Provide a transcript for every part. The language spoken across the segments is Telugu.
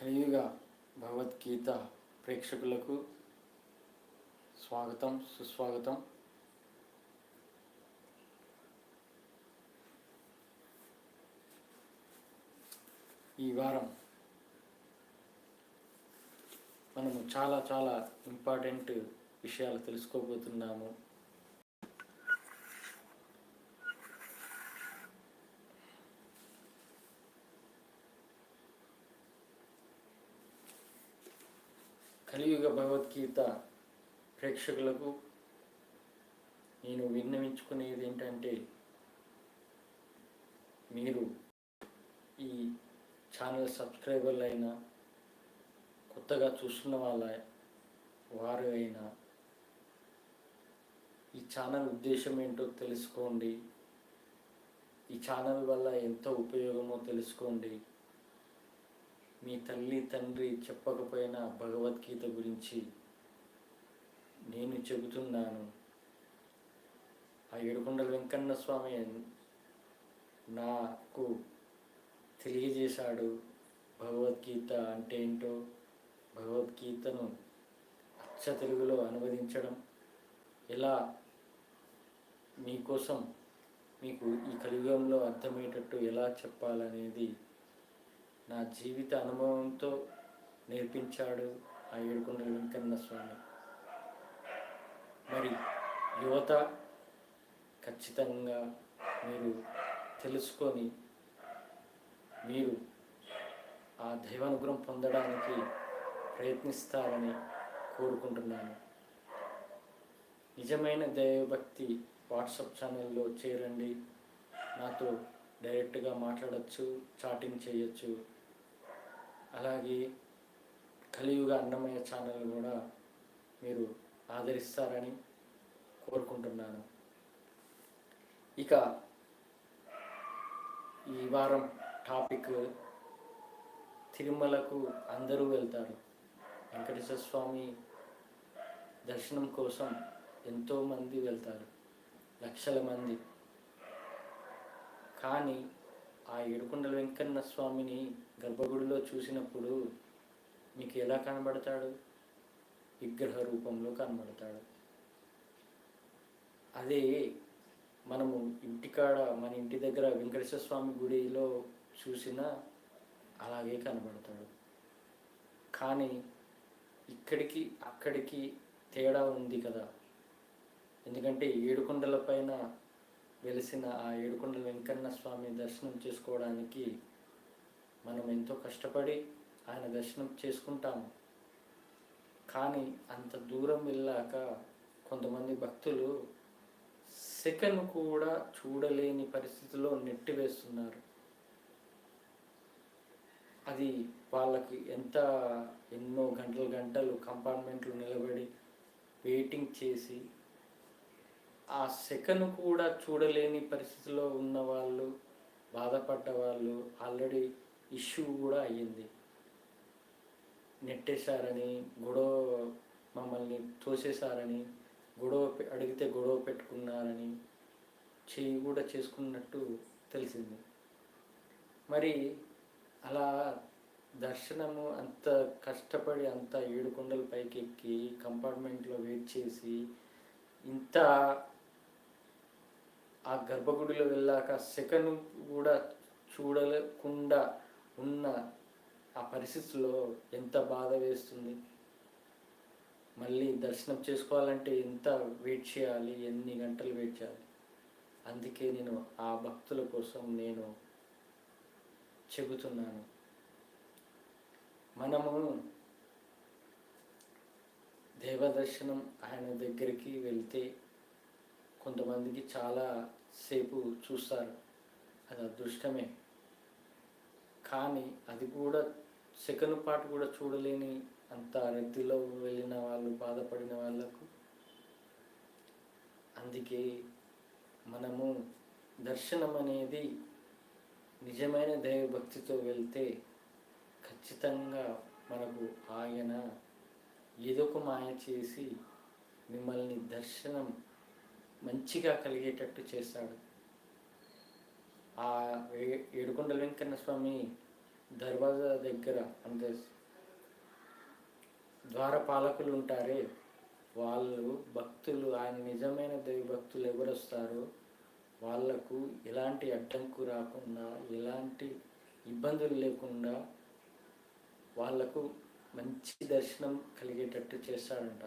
కలియుగ భగవద్గీత ప్రేక్షకులకు స్వాగతం సుస్వాగతం. ఈ వారం మనము చాలా ఇంపార్టెంట్ విషయాలు తెలుసుకోబోతున్నాము. కలియుగ భగవద్గీత ప్రేక్షకులకు నేను విన్నవించుకునేది ఏంటంటే, మీరు ఈ ఛానల్ సబ్స్క్రైబర్లు అయినా కొత్తగా చూస్తున్న వారు అయినా ఈ ఛానల్ ఉద్దేశం ఏంటో తెలుసుకోండి. ఈ ఛానల్ వల్ల ఎంత ఉపయోగమో తెలుసుకోండి. మీ తల్లి తండ్రి చెప్పకపోయినా భగవద్గీత గురించి నేను చెబుతున్నాను. ఆ ఏడుకొండల వెంకన్న స్వామి నాకు తెలియజేశాడు భగవద్గీత అంటే ఏంటో. భగవద్గీతను అచ్చ తెలుగులో అనువదించడం ఎలా మీకోసం మీకు ఈ కలియుగంలో అర్థమయ్యేటట్టు ఎలా చెప్పాలనేది నా జీవిత అనుభవంతో నేర్పించాడు ఆ ఏడుకొండల వెంకన్న స్వామి. మరి యువత ఖచ్చితంగా మీరు తెలుసుకొని మీరు ఆ దైవానుగ్రహం పొందడానికి ప్రయత్నిస్తారని కోరుకుంటున్నాను. నిజమైన దైవభక్తి వాట్సాప్ ఛానల్లో చేరండి. నాతో డైరెక్ట్గా మాట్లాడచ్చు, చాటింగ్ చేయొచ్చు. అలాగే కలియుగ అన్నమయ్య ఛానల్ కూడా మీరు ఆదరిస్తారని కోరుకుంటున్నాను. ఇక ఈ వారం టాపిక్, తిరుమలకు అందరూ వెళ్తారు. వెంకటేశ్వర స్వామి దర్శనం కోసం ఎంతోమంది వెళ్తారు, లక్షల మంది. కానీ ఆ ఏడుకొండల వెంకన్న స్వామిని గర్భగుడిలో చూసినప్పుడు మీకు ఎలా కనబడతాడు? విగ్రహ రూపంలో కనబడతాడు. అదే మనము ఇంటికాడ మన ఇంటి దగ్గర వెంకటేశ్వర స్వామి గుడిలో చూసినా అలాగే కనబడతాడు. కానీ ఇక్కడికి అక్కడికి తేడా ఉంది కదా. ఎందుకంటే ఏడుకొండల పైన వెలిసిన ఆ ఏడుకొండల వెంకన్న స్వామి దర్శనం చేసుకోవడానికి మనం ఎంతో కష్టపడి ఆయన దర్శనం చేసుకుంటాము. కానీ అంత దూరం వెళ్ళాక కొంతమంది భక్తులు సెకండ్ కూడా చూడలేని పరిస్థితిలో నెట్టివేస్తున్నారు. అది వాళ్ళకి ఎన్నో గంటలు కంపార్ట్మెంట్లు నిలబడి వెయిటింగ్ చేసి ఆ సెకండ్ కూడా చూడలేని పరిస్థితిలో ఉన్న వాళ్ళు, బాధపడ్డ వాళ్ళు ఆల్రెడీ ఇష్యూ కూడా అయ్యింది. నెట్టేశారని, మమ్మల్ని తోసేశారని, అడిగితే గొడవ పెట్టుకున్నారని, చేయి కూడా చేసుకున్నట్టు తెలిసింది. మరి అలా దర్శనము అంత కష్టపడి అంత 7 కొండల పైకి ఎక్కి కంపార్ట్మెంట్లో వెయిట్ చేసి ఇంత ఆ గర్భగుడిలో వెళ్ళాక సెకండ్ కూడా చూడకుండా ఉన్న ఆ పరిస్థితిలో ఎంత బాధ వేస్తుంది. మళ్ళీ దర్శనం చేసుకోవాలంటే ఎంత వెయిట్ చేయాలి, ఎన్ని గంటలు వెయిట్ చేయాలి. అందుకే నేను ఆ భక్తుల కోసం నేను చెబుతున్నాను. మనము దేవదర్శనం ఆయన దగ్గరికి వెళ్తే కొంతమందికి చాలా సేపు చూస్తారు, అది అదృష్టమే. కానీ అది కూడా సెకండ్ పార్ట్ కూడా చూడలేని అంత రద్దీలో వెళ్ళిన వాళ్ళు, బాధపడిన వాళ్ళకు. అందుకే మనము దర్శనం అనేది నిజమైన దైవభక్తితో వెళ్తే ఖచ్చితంగా మనకు ఆయన ఏదో ఒక మాయ చేసి మిమ్మల్ని దర్శనం మంచిగా కలిగేటట్టు చేస్తాడు. ఆ ఏడుకొండల వెంకన్న స్వామి దర్వాజా దగ్గర అంటే ద్వారపాలకులు ఉంటారే, వాళ్ళు భక్తులు, ఆయన నిజమైన దైవ భక్తులు ఎవరు వస్తారో వాళ్లకు ఎలాంటి అడ్డంకు రాకుండా, ఎలాంటి ఇబ్బందులు లేకుండా వాళ్లకు మంచి దర్శనం కలిగేటట్టు చేస్తాడంట.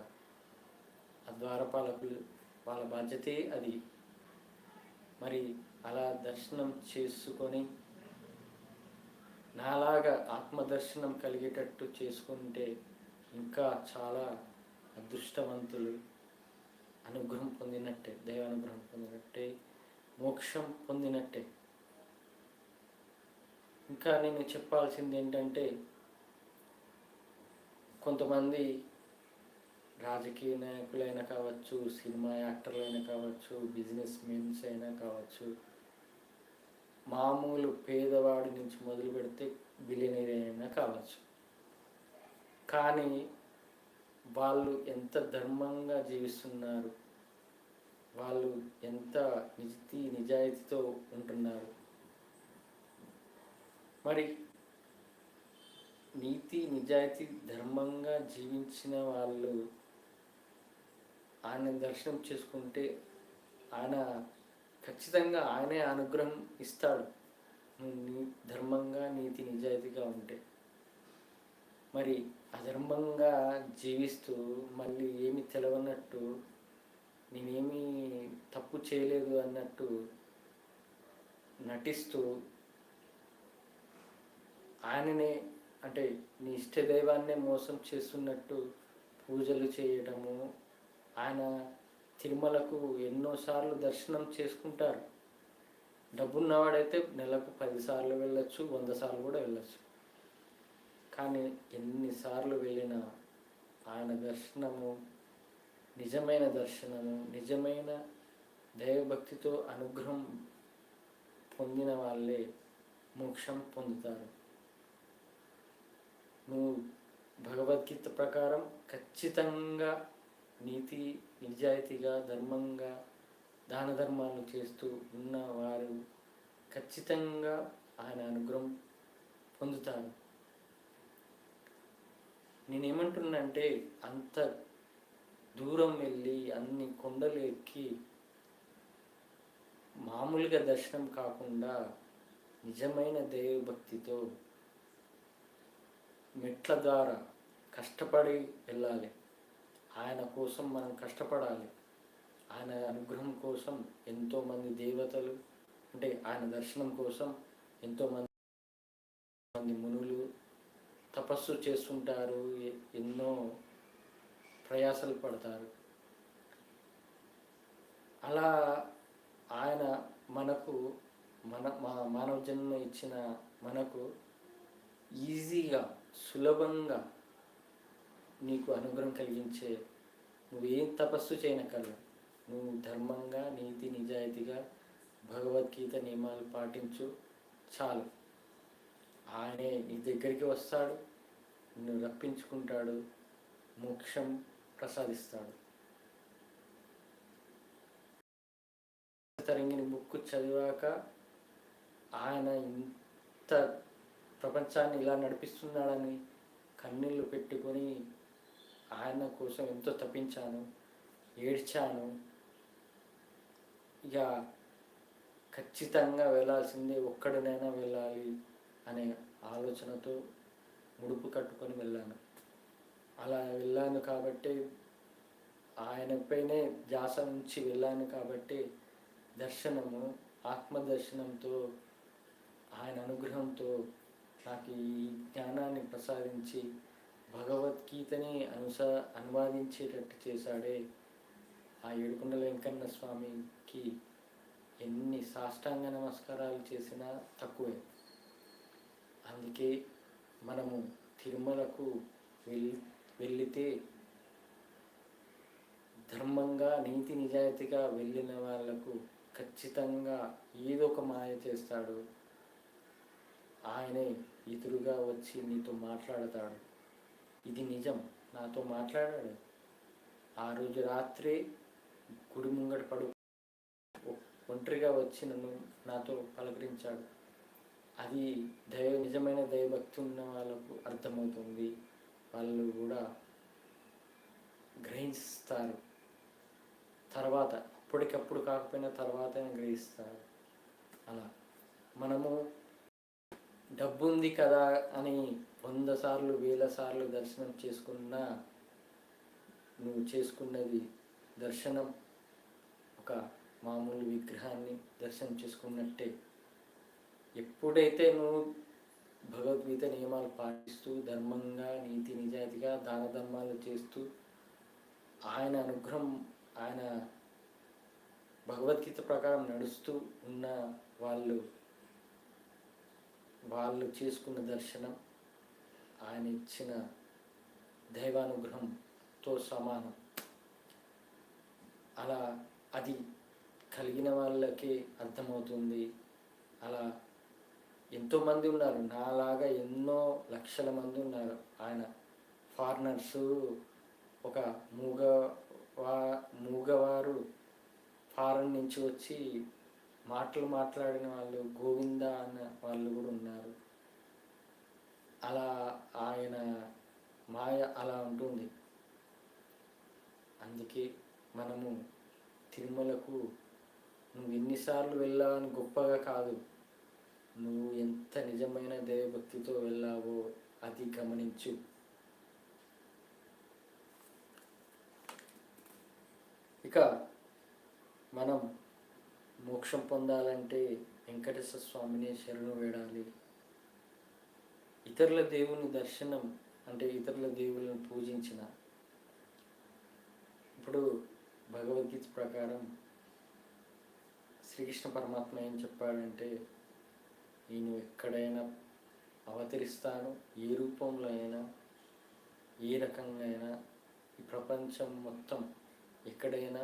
ఆ ద్వారపాలకులు వాళ్ళ బాధ్యతే అది. మరి అలా దర్శనం చేసుకొని నాలాగా ఆత్మదర్శనం కలిగేటట్టు చేసుకుంటే ఇంకా చాలా అదృష్టవంతులు, అనుగ్రహం పొందినట్టే, దైవానుగ్రహం పొందినట్టే, మోక్షం పొందినట్టే. ఇంకా నేను చెప్పాల్సింది ఏంటంటే, కొంతమంది రాజకీయ నాయకులైనా కావచ్చు, సినిమా యాక్టర్లైనా కావచ్చు, బిజినెస్ మెన్స్ అయినా కావచ్చు, మామూలు పేదవాడి నుంచి మొదలు పెడితే బిలియనీర్ అయినా కావచ్చు, కానీ వాళ్ళు ఎంత ధర్మంగా జీవిస్తున్నారు, వాళ్ళు ఎంత నిజాయితీతో ఉంటున్నారు. మరి నీతి నిజాయితీ ధర్మంగా జీవించిన వాళ్ళు ఆయన దర్శనం చేసుకుంటే ఆయన ఖచ్చితంగా ఆయనే అనుగ్రహం ఇస్తాడు, నువ్వు ధర్మంగా నీతి నిజాయితీగా ఉంటే. మరి అధర్మంగా జీవిస్తూ మళ్ళీ ఏమి తెలవనట్టు, నేనేమీ తప్పు చేయలేదు అన్నట్టు నటిస్తూ ఆయననే అంటే నీ ఇష్టదైవాన్నే మోసం చేస్తున్నట్టు పూజలు చేయటము. ఆయన తిరుమలకు ఎన్నోసార్లు దర్శనం చేసుకుంటారు. డబ్బున్నవాడైతే నెలకు 10 సార్లు వెళ్ళొచ్చు, 100 సార్లు కూడా వెళ్ళొచ్చు. కానీ ఎన్నిసార్లు వెళ్ళినా ఆయన దర్శనము, నిజమైన దర్శనము, నిజమైన దైవభక్తితో అనుగ్రహం పొందిన వాళ్ళే మోక్షం పొందుతారు. నువ్వు భగవద్గీత ప్రకారం ఖచ్చితంగా నీతి నిజాయితీగా ధర్మంగా దాన ధర్మాలు చేస్తూ ఉన్న వారు ఖచ్చితంగా ఆయన అనుగ్రహం పొందుతారు. నేనేమంటున్నానంటే, అంత దూరం వెళ్ళి అన్ని కొండలు ఎక్కి మామూలుగా దర్శనం కాకుండా నిజమైన దైవభక్తితో మెట్ల ద్వారా కష్టపడి వెళ్ళాలి. ఆయన కోసం మనం కష్టపడాలి. ఆయన అనుగ్రహం కోసం ఎంతోమంది దేవతలు అంటే ఆయన దర్శనం కోసం ఎంతోమంది మునులు తపస్సు చేస్తుంటారు, ఎన్నో ప్రయాసలు పడతారు. అలా ఆయన మనకు మానవ జన్మ ఇచ్చిన మనకు ఈజీగా సులభంగా నీకు అనుగ్రహం కలిగించే, నువ్వేం తపస్సు చేయనక్కర్లేదు, నువ్వు ధర్మంగా నీతి నిజాయితీగా భగవద్గీత నియమాలు పాటించు చాలు. ఆయనే నీ దగ్గరికి వస్తాడు, నిన్ను రప్పించుకుంటాడు, మోక్షం ప్రసాదిస్తాడు. తరంగిణి బుక్ చదివాక ఆయన ఇంత ప్రపంచాన్ని ఇలా నడిపిస్తున్నాడని కన్నీళ్ళు పెట్టుకొని ఆయన కోసం ఎంతో తప్పించాను, ఏడ్చాను. ఇక ఖచ్చితంగా వెళ్ళాల్సిందే, ఒక్కడినైనా వెళ్ళాలి అనే ఆలోచనతో ముడుపు కట్టుకొని వెళ్ళాను. అలా వెళ్ళాను కాబట్టి, ఆయనపైనే ధ్యాస ఉంచి వెళ్ళాను కాబట్టి దర్శనము ఆత్మదర్శనంతో ఆయన అనుగ్రహంతో నాకు ఈ జ్ఞానాన్ని ప్రసాదించి భగవద్గీతని అనువాదించేటట్టు చేశాడే ఆ ఏడుకొండల వెంకన్న స్వామికి ఎన్ని సాష్టాంగ నమస్కారాలు చేసినా తక్కువే. అందుకే మనము తిరుమలకు వెళ్ళితే ధర్మంగా నీతి నిజాయితీగా వెళ్ళిన వాళ్లకు ఖచ్చితంగా ఏదో ఒక మాయ చేస్తాడు. ఆయనే ఎదురుగా వచ్చి నీతో మాట్లాడతాడు. ఇది నిజం, నాతో మాట్లాడాడు. ఆ రోజు రాత్రి గుడి ముంగట ఒంటరిగా వచ్చి నాతో పలకరించాడు. అది నిజమైన దైవభక్తి ఉన్న వాళ్ళకు అర్థమవుతుంది. వాళ్ళు కూడా గ్రహిస్తారు. తర్వాత అప్పటికప్పుడు కాకపోయినా తర్వాత గ్రహిస్తారు. అలా మనము డబ్బు ఉంది కదా అని 100 సార్లు 1000 సార్లు దర్శనం చేసుకున్నా నువ్వు చేసుకున్నది దర్శనం ఒక మామూలు విగ్రహాన్ని దర్శనం చేసుకున్నట్టే. ఎప్పుడైతే నువ్వు భగవద్గీత నియమాలు పాటిస్తూ ధర్మంగా నీతి నిజాయితీగా దాన ధర్మాలు చేస్తూ ఆయన అనుగ్రహం ఆయన భగవద్గీత ప్రకారం నడుస్తూ ఉన్న వాళ్ళు చేసుకున్న దర్శనం ఆయన ఇచ్చిన దైవానుగ్రహంతో సమానం. అలా అది కలిగిన వాళ్ళకే అర్థమవుతుంది. అలా ఎంతోమంది ఉన్నారు, నాలాగా ఎన్నో లక్షల మంది ఉన్నారు. ఆయన ఫారినర్సు, ఒక మూగవారు ఫారెన్ నుంచి వచ్చి మాటలు మాట్లాడిన వాళ్ళు, గోవింద అన్న వాళ్ళు కూడా ఉన్నారు. అలా ఆయన మాయ అలా ఉంటుంది. అందుకే మనము తిరుమలకు నువ్వు ఎన్నిసార్లు వెళ్ళావని గొప్పగా కాదు, నువ్వు ఎంత నిజమైన దైవభక్తితో వెళ్ళావో అది గమనించు. ఇక మనం మోక్షం పొందాలంటే వెంకటేశ్వర స్వామిని శరణు వేడాలి. ఇతరుల దేవుని దర్శనం అంటే ఇతరుల దేవులను పూజించిన, ఇప్పుడు భగవద్గీత ప్రకారం శ్రీకృష్ణ పరమాత్మ ఏం చెప్పాడంటే, నేను ఎక్కడైనా అవతరిస్తాను, ఏ రూపంలో అయినా ఏ రకంగా అయినా ఈ ప్రపంచం మొత్తం ఎక్కడైనా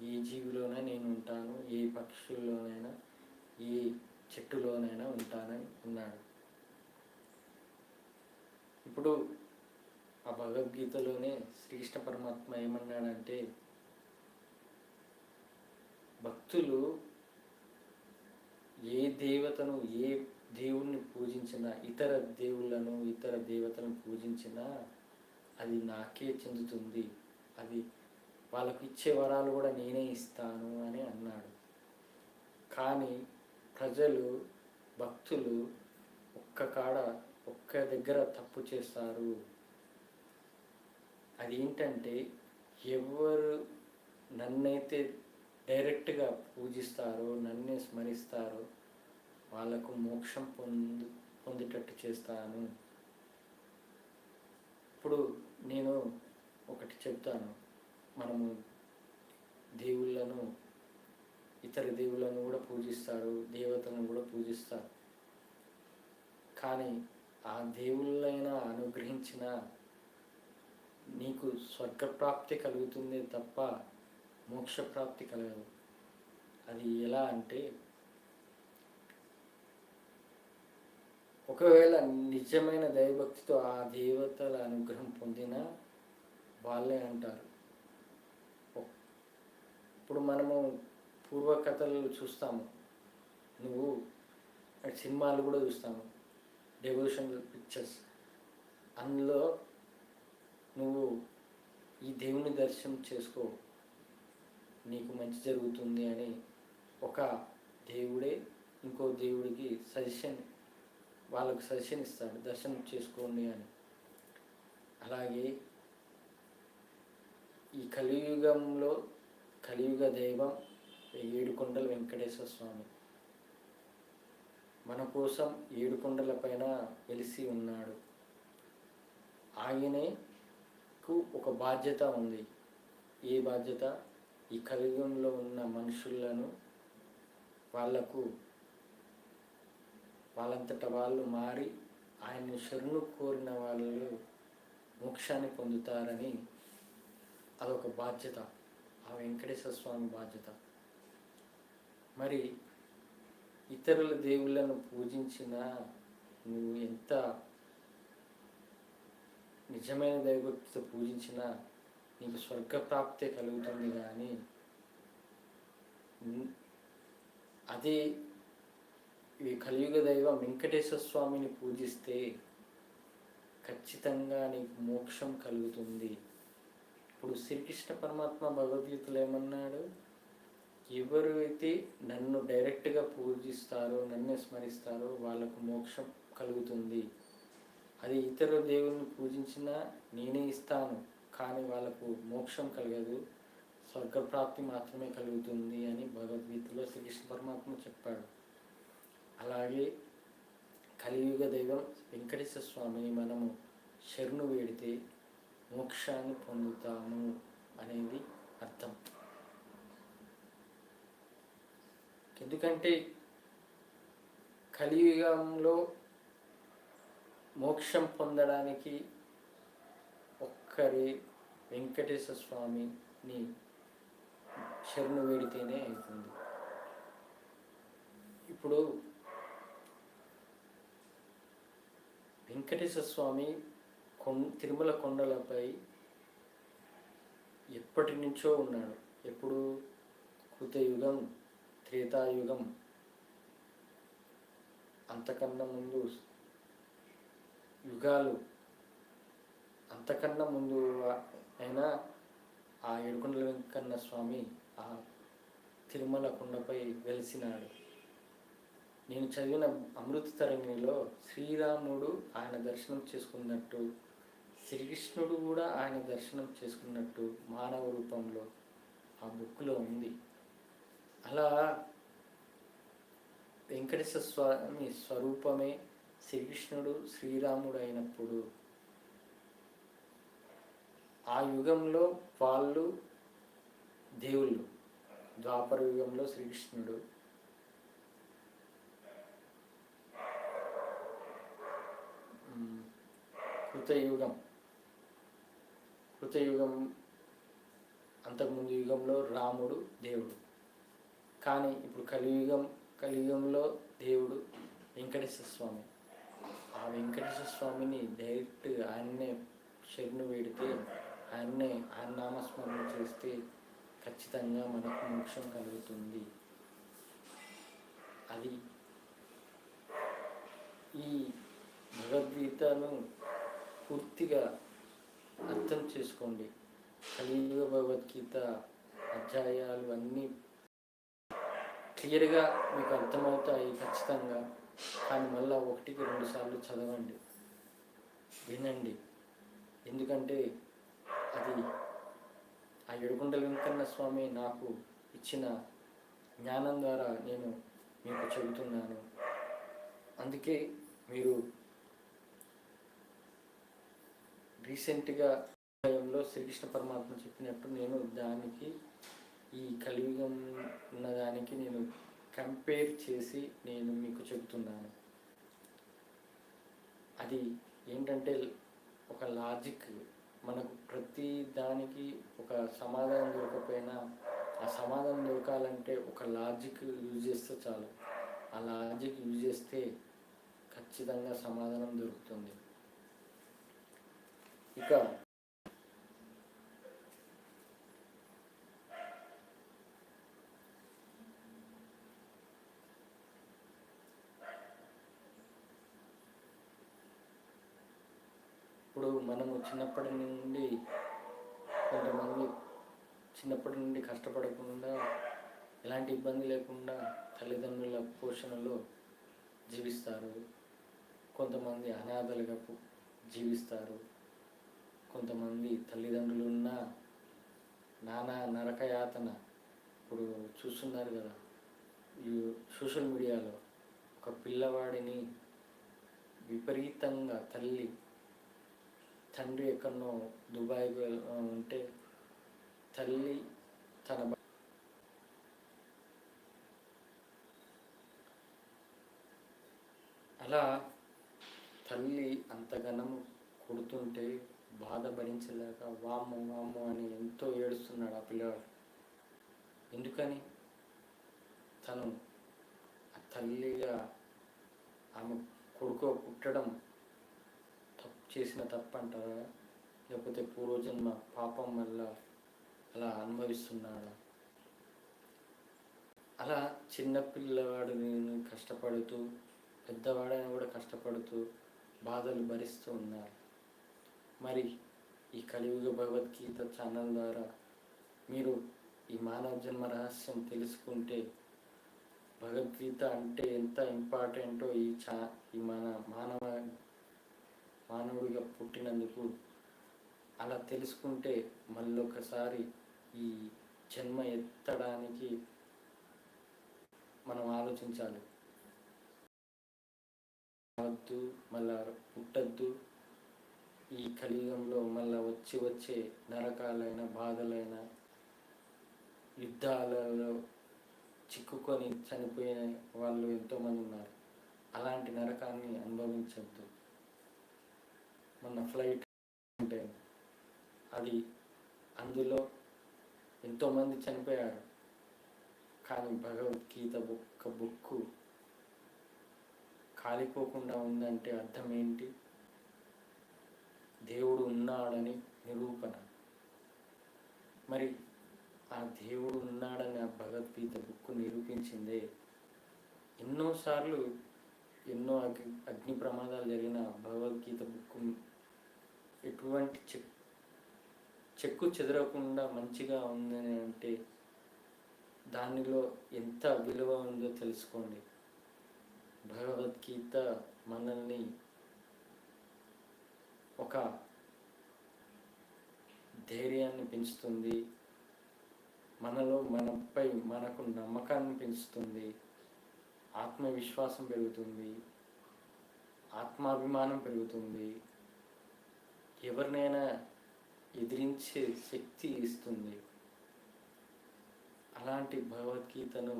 ఏ జీవిలోనైనా నేను ఉంటాను, ఏ పక్షుల్లోనైనా ఏ చెట్టులోనైనా ఉంటానని అన్నాడు. ఇప్పుడు ఆ భగవద్గీతలోనే శ్రీకృష్ణ పరమాత్మ ఏమన్నాడంటే, భక్తులు ఏ దేవతను ఏ దేవుణ్ణి పూజించినా, ఇతర దేవుళ్ళను ఇతర దేవతలను పూజించినా అది నాకే చెందుతుంది, అది వాళ్ళకు ఇచ్చే వరాలు కూడా నేనే ఇస్తాను అని అన్నాడు. కానీ ప్రజలు భక్తులు ఒక్క దగ్గర తప్పు చేస్తారు. అదేంటంటే, ఎవరు నన్నైతే డైరెక్ట్గా పూజిస్తారో, నన్నే స్మరిస్తారో వాళ్ళకు మోక్షం పొందేటట్టు చేస్తాను. ఇప్పుడు నేను ఒకటి చెప్తాను, మనము దేవుళ్ళను ఇతర దేవుళ్ళను కూడా పూజిస్తారు, దేవతలను కూడా పూజిస్తారు. కానీ ఆ దేవుళ్ళైనా అనుగ్రహించిన నీకు స్వర్గప్రాప్తి కలుగుతుందే తప్ప మోక్షప్రాప్తి కలగదు. అది ఎలా అంటే, ఒకవేళ నిజమైన దైవభక్తితో ఆ దేవతల అనుగ్రహం పొందిన వాళ్ళే అంటారు. ఇప్పుడు మనము పూర్వకథలు చూస్తాము, నువ్వు సినిమాలు కూడా చూస్తాము, డెవోషనల్ పిక్చర్స్. అందులో నువ్వు ఈ దేవుని దర్శనం చేసుకో, నీకు మంచి జరుగుతుంది అని ఒక దేవుడే ఇంకో దేవుడికి వాళ్ళకు సజెషన్ ఇస్తాడు, దర్శనం చేసుకోండి అని. అలాగే ఈ కలియుగంలో కలియుగ దైవం ఏడుకొండల వెంకటేశ్వర స్వామి మన కోసం ఏడుకొండల పైన వెలిసి ఉన్నాడు. ఆయనకు ఒక బాధ్యత ఉంది. ఏ బాధ్యత? ఈ కలియుగంలో ఉన్న మనుషులను వాళ్ళంతట వాళ్ళు మారి ఆయన్ని శరణు కోరిన వాళ్ళు మోక్షాన్ని పొందుతారని అదొక బాధ్యత, ఆ వెంకటేశ్వర స్వామి బాధ్యత. మరి ఇతరుల దేవుళ్ళను పూజించినా, నువ్వు ఎంత నిజమైన దైవభక్తితో పూజించినా నీకు స్వర్గప్రాప్తే కలుగుతుంది. కానీ అదే ఈ కలియుగ దైవం వెంకటేశ్వర స్వామిని పూజిస్తే ఖచ్చితంగా నీకు మోక్షం కలుగుతుంది. ఇప్పుడు శ్రీకృష్ణ పరమాత్మ భగవద్గీతలో ఏమన్నాడు? ఎవరైతే నన్ను డైరెక్ట్గా పూజిస్తారో, నన్నే స్మరిస్తారో వాళ్ళకు మోక్షం కలుగుతుంది. అది ఇతర దేవుని పూజించినా నేనే ఇస్తాను, కానీ వాళ్ళకు మోక్షం కలగదు, స్వర్గప్రాప్తి మాత్రమే కలుగుతుంది అని భగవద్గీతలో శ్రీకృష్ణ పరమాత్మ చెప్పాడు. అలాగే కలియుగ దైవం వెంకటేశ్వర స్వామిని మనము శరణు వేడితే మోక్షాన్ని పొందుతాము అనేది అర్థం. ఎందుకంటే కలియుగంలో మోక్షం పొందడానికి ఒక్కరే వెంకటేశ్వర స్వామిని శరణు వేడితేనే అవుతుంది. ఇప్పుడు వెంకటేశ్వర స్వామి తిరుమల కొండలపై ఎప్పటి నుంచో ఉన్నాడు. ఎప్పుడు? కృతయుగం, త్రేతాయుగం, అంతకన్నా ముందు యుగాలు, అంతకన్నా ముందు అయినా ఆ ఏడుకొండల వెంకన్న స్వామి ఆ తిరుమల కొండపై వెలిసినాడు. నేను చదివిన అమృత తరంగిణిలో శ్రీరాముడు ఆయన దర్శనం చేసుకున్నట్టు, శ్రీకృష్ణుడు కూడా ఆయన దర్శనం చేసుకున్నట్టు మానవ రూపంలో ఆ బుక్లో ఉంది. అలా వెంకటేశ్వర స్వామి స్వరూపమే శ్రీకృష్ణుడు, శ్రీరాముడు అయినప్పుడు ఆ యుగంలో వాళ్ళు దేవుళ్ళు. ద్వాపర యుగంలో శ్రీకృష్ణుడు, కృతయుగం అంతకుముందు యుగంలో రాముడు దేవుడు. కానీ ఇప్పుడు కలియుగంలో దేవుడు వెంకటేశ్వర స్వామి. ఆ వెంకటేశ్వర స్వామిని డైరెక్ట్ ఆయన్నే శరణు వేడితే, ఆయన నామస్మరణ చేస్తే ఖచ్చితంగా మనకు మోక్షం కలుగుతుంది. అది ఈ భగవద్గీతను పూర్తిగా అర్థం చేసుకోండి. కలియుగ భగవద్గీత అధ్యాయాలు అన్నీ క్లియర్గా మీకు అర్థమవుతాయి ఖచ్చితంగా. కానీ మళ్ళీ 1-2 సార్లు చదవండి, వినండి. ఎందుకంటే అది ఆ ఏడుకొండల వెంకన్న స్వామి నాకు ఇచ్చిన జ్ఞానం ద్వారా నేను మీకు చెబుతున్నాను. అందుకే మీరు రీసెంట్గా సమయంలో శ్రీకృష్ణ పరమాత్మ చెప్పినట్టు నేను దానికి ఈ కలియుగం ఉన్నదానికి నేను కంపేర్ చేసి నేను మీకు చెబుతున్నాను. అది ఏంటంటే ఒక లాజిక్. మనకు ప్రతి దానికి ఒక సమాధానం దొరకపోయినా ఆ సమాధానం దొరకాలంటే ఒక లాజిక్ యూజ్ చేస్తే చాలు. ఆ లాజిక్ యూజ్ చేస్తే ఖచ్చితంగా సమాధానం దొరుకుతుంది. ఇక ఇప్పుడు మనము చిన్నప్పటి నుండి కష్టపడకుండా, ఎలాంటి ఇబ్బంది లేకుండా తల్లిదండ్రుల పోషణలో జీవిస్తారు. కొంతమంది అనాథలుగా జీవిస్తారు. కొంతమంది తల్లిదండ్రులు ఉన్న నానా నరకయాతన ఇప్పుడు చూస్తున్నారు కదా ఈ సోషల్ మీడియాలో. ఒక పిల్లవాడిని విపరీతంగా తండ్రి ఎక్కడనో దుబాయ్కి ఉంటే తల్లి తన అలా తల్లి అంతగానం కొడుతుంటే బాధ భరించలేక వామ్ము అని ఎంతో ఏడుస్తున్నాడు ఆ పిల్లవాడు. ఎందుకని? తను ఆ తల్లిగా ఆమె కొడుకు పుట్టడం చేసిన తప్పంటారా, లేకపోతే పూర్వజన్మ పాపం వల్ల అలా అనుభవిస్తున్నాడా? అలా చిన్న పిల్లవాడు నేను కష్టపడుతూ, పెద్దవాడైనా కూడా కష్టపడుతూ బాధలు భరిస్తూ ఉన్నారు. మరి ఈ కలియుగ భగవద్గీత ఛానల్ ద్వారా మీరు ఈ మానవ జన్మ రహస్యం తెలుసుకుంటే, భగవద్గీత అంటే ఎంత ఇంపార్టెంటో ఈ మానవుడిగా పుట్టినందుకు అలా తెలుసుకుంటే మళ్ళొకసారి ఈ జన్మ ఎత్తడానికి మనం ఆలోచించాలి. వద్దు, మళ్ళా పుట్టద్దు, ఈ కలియుగంలో మళ్ళా వచ్చే నరకాలైన బాధలైన యుద్ధాలలో చిక్కుకొని చనిపోయిన వాళ్ళు ఎంతోమంది ఉన్నారు. అలాంటి నరకాన్ని అనుభవించద్దు. మొన్న ఫ్లైట్ అంటే అది అందులో ఎంతోమంది చనిపోయారు. కానీ భగవద్గీత బుక్కు కాలిపోకుండా ఉందంటే అర్థం ఏంటి? దేవుడు ఉన్నాడని నిరూపణ. మరి ఆ దేవుడు ఉన్నాడని ఆ భగవద్గీత బుక్ నిరూపించిందే. ఎన్నోసార్లు ఎన్నో అగ్ని ప్రమాదాలు జరిగిన భగవద్గీత బుక్ ఎటువంటి చెక్కు చెదరకుండా మంచిగా ఉందని అంటే దానిలో ఎంత విలువ ఉందో తెలుసుకోండి. భగవద్గీత మనల్ని ఒక ధైర్యాన్ని పెంచుతుంది, మనపై మనకు నమ్మకాన్ని పెంచుతుంది, ఆత్మవిశ్వాసం పెరుగుతుంది, ఆత్మాభిమానం పెరుగుతుంది, ఎవరినైనా ఎదిరించే శక్తి ఇస్తుంది. అలాంటి భగవద్గీతను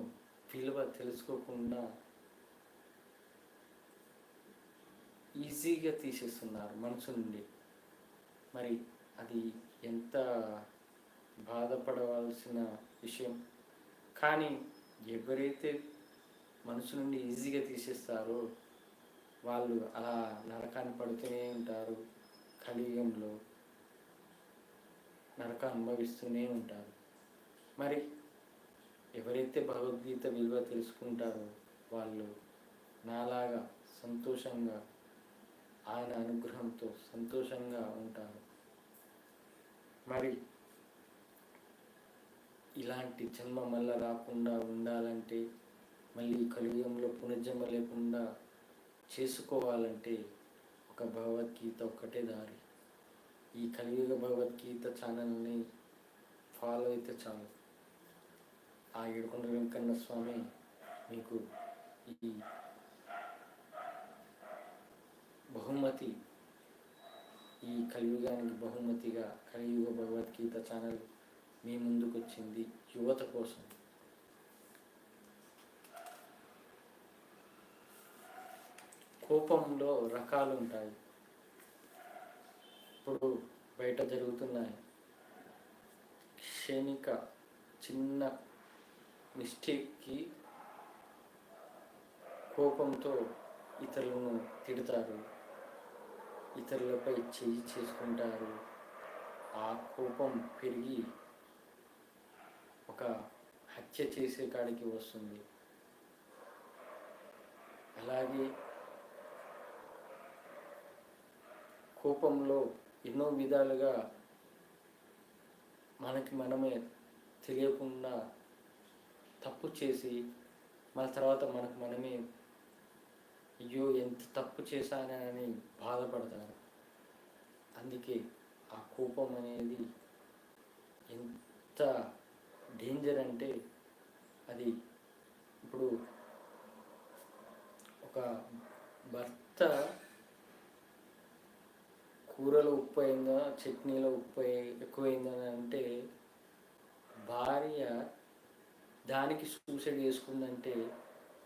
విలువ తెలుసుకోకుండా ఈజీగా తీసేస్తున్నారు మనసు నుండి. మరి అది ఎంత బాధపడవలసిన విషయం. కానీ ఎవరైతే మనసు నుండి ఈజీగా తీసేస్తారో వాళ్ళు అలా నరకాన్ని పడుతూనే ఉంటారు, కలియుగంలో నరకం అనుభవిస్తూనే ఉంటారు. మరి ఎవరైతే భగవద్గీత విలువ తెలుసుకుంటారో వాళ్ళు నాలాగా సంతోషంగా, ఆయన అనుగ్రహంతో సంతోషంగా ఉంటారు. మరి ఇలాంటి జన్మ మళ్ళీ రాకుండా ఉండాలంటే, మళ్ళీ కలియుగంలో పునర్జన్మ లేకుండా చేసుకోవాలంటే ఒక భగవద్గీత ఒక్కటే దారి. ఈ కలియుగ భగవద్గీత ఛానల్ని ఫాలో అయితే చాలు. ఆ ఏడుకొండల వెంకన్న స్వామి మీకు ఈ బహుమతి, ఈ కలియుగానికి బహుమతిగా కలియుగ భగవద్గీత ఛానల్ మీ ముందుకు వచ్చింది యువత కోసం. కోపంలో రకాలు ఉంటాయి. ఇప్పుడు బయట జరుగుతున్నాయి. క్షణిక చిన్న మిస్టేక్కి కోపంతో ఇతరులను తిడతారు, ఇతరులపై చెయ్యి చేసుకుంటారు. ఆ కోపం పెరిగి ఒక హత్య చేసే కాడికి వస్తుంది. అలాగే కోపంలో ఎన్నో విధాలుగా మనమే తెలియకుండా తప్పు చేసి మన తర్వాత మనమే అయ్యో ఎంత తప్పు చేశానని బాధపడతారు. అందుకే ఆ కోపం అనేది ఎంత డేంజర్ అంటే, అది ఇప్పుడు ఒక భర్త కూరలో ఉప్పు అయిందా, చట్నీలో ఉప్పు ఎక్కువైందని అంటే భార్య దానికి సూసైడ్ చేసుకుందంటే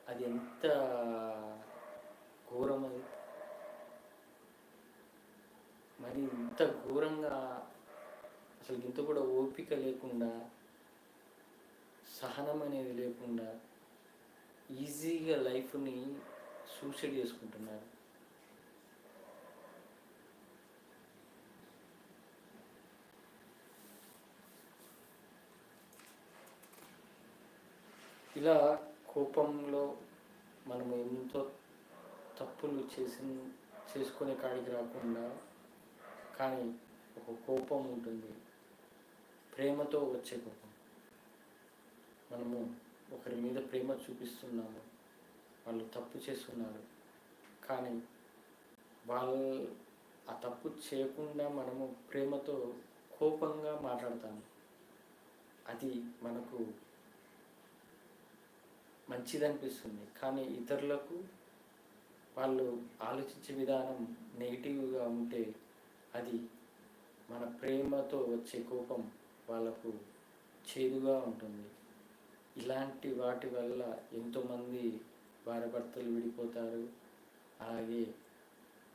అది ఎంత ఘోరం అది. మరి ఇంత ఘోరంగా అసలు ఇంత కూడా ఓపిక లేకుండా, సహనం అనేది లేకుండా ఈజీగా లైఫ్ని సూసైడ్ చేసుకుంటున్నారు. ఇలా కోపంలో మనము ఎంతో తప్పులు చేసుకునే కాడికి రాకుండా, కానీ ఒక కోపం ఉంటుంది, ప్రేమతో వచ్చే కోపం. మనము ఒకరి మీద ప్రేమ చూపిస్తున్నాము, వాళ్ళు తప్పు చేస్తున్నారు, కానీ వాళ్ళు ఆ తప్పు చేయకుండా మనము ప్రేమతో కోపంగా మాట్లాడతాము. అది మనకు మంచిది అనిపిస్తుంది, కానీ ఇతరులకు వాళ్ళు ఆలోచించే విధానం నెగిటివ్గా ఉంటే అది మన ప్రేమతో వచ్చే కోపం వాళ్ళకు చేదుగా ఉంటుంది. ఇలాంటి వాటి వల్ల ఎంతోమంది భార్యాభర్తలు విడిపోతారు. అలాగే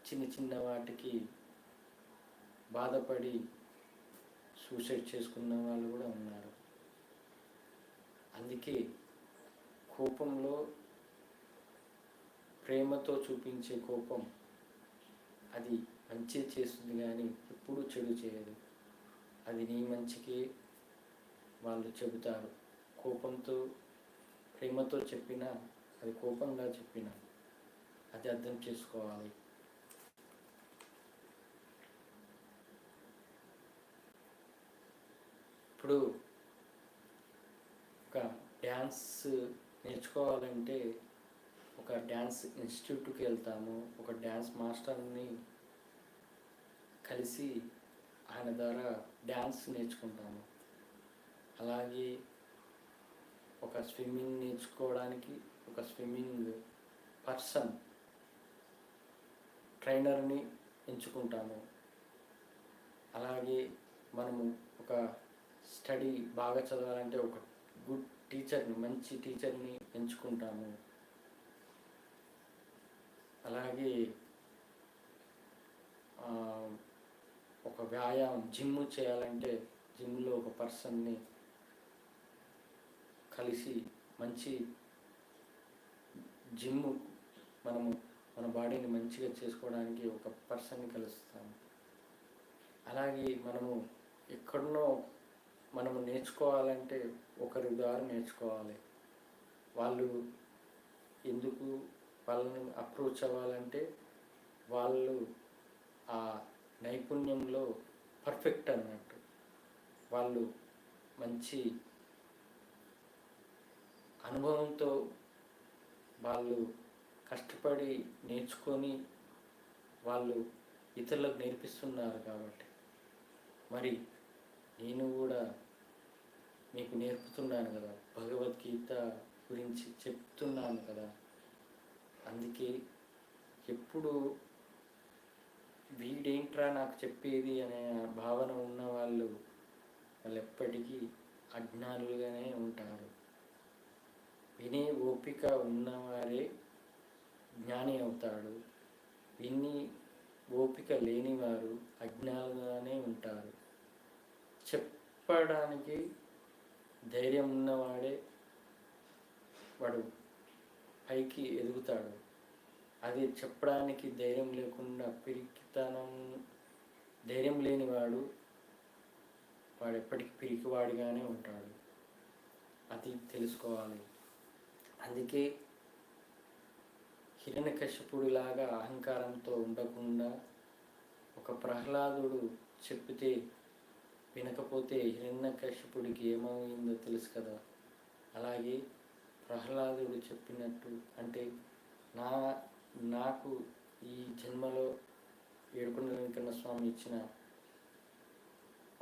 చిన్న చిన్న వాటికి బాధపడి సూసైడ్ చేసుకున్న వాళ్ళు కూడా ఉన్నారు. అందుకే కోపంలో ప్రేమతో చూపించే కోపం అది మంచి చేస్తుంది, కానీ ఎప్పుడూ చెడు చేయదు. అది నీ మంచికే వాళ్ళు చెబుతారు. కోపంతో ప్రేమతో చెప్పినా, అది కోపంగా చెప్పినా అది అర్థం చేసుకోవాలి. ఇప్పుడు ఒక డ్యాన్స్ నేర్చుకోవాలంటే ఒక డ్యాన్స్ ఇన్స్టిట్యూట్కి వెళ్తాము, ఒక డ్యాన్స్ మాస్టర్ని కలిసి ఆయన ద్వారా డ్యాన్స్ నేర్చుకుంటాము. అలాగే ఒక స్విమ్మింగ్ నేర్చుకోవడానికి ఒక స్విమ్మింగ్ పర్సన్ ట్రైనర్ని ఎంచుకుంటాము. అలాగే మనము ఒక స్టడీ బాగా చదవాలంటే ఒక గుడ్ టీచర్ని, మంచి టీచర్ని ఎంచుకుంటాము. అలాగే ఒక వ్యాయామం జిమ్ చేయాలంటే జిమ్లో ఒక పర్సన్ని కలిసి మంచి జిమ్ మనము మన బాడీని మంచిగా చేసుకోవడానికి ఒక పర్సన్ని కలుస్తాము. అలాగే మనము ఎక్కడనో మనము నేర్చుకోవాలంటే ఒకరి ద్వారా నేర్చుకోవాలి. వాళ్ళు ఎందుకు వాళ్ళని అప్రోచ్ అవ్వాలంటే వాళ్ళు ఆ నైపుణ్యంలో పర్ఫెక్ట్ అన్నట్టు. వాళ్ళు మంచి అనుభవంతో వాళ్ళు కష్టపడి నేర్చుకొని వాళ్ళు ఇతరులకు నేర్పిస్తున్నారు. కాబట్టి మరి నేను కూడా మీకు నేర్పుతున్నాను కదా, భగవద్గీత గురించి చెప్తున్నాను కదా. అందుకే ఎప్పుడు వీడేంట్రా నాకు చెప్పేది అనే భావన ఉన్న వాళ్ళు ఎప్పటికీ అజ్ఞానులుగానే ఉంటారు. వినే ఓపిక ఉన్నవారే జ్ఞాని అవుతాడు. విని ఓపిక లేనివారు అజ్ఞానులుగానే ఉంటారు. చెప్పడానికి ధైర్యం ఉన్నవాడే వాడు పైకి ఎదుగుతాడు. అది చెప్పడానికి ధైర్యం లేకుండా ధైర్యం లేనివాడు వాడు ఎప్పటికీ పిరికివాడిగానే ఉంటాడు. అది తెలుసుకోవాలి. అందుకే హిరణ్యకశిపుడిలాగా అహంకారంతో ఉండకుండా, ఒక ప్రహ్లాదుడు చెప్పితే వినకపోతే హిరణ్యకశిపుడికి ఏమైందో తెలుసు కదా. అలాగే ప్రహ్లాదుడు చెప్పినట్టు, అంటే నాకు ఈ జన్మలో ఏడుకొండ వెంకన్న స్వామి ఇచ్చిన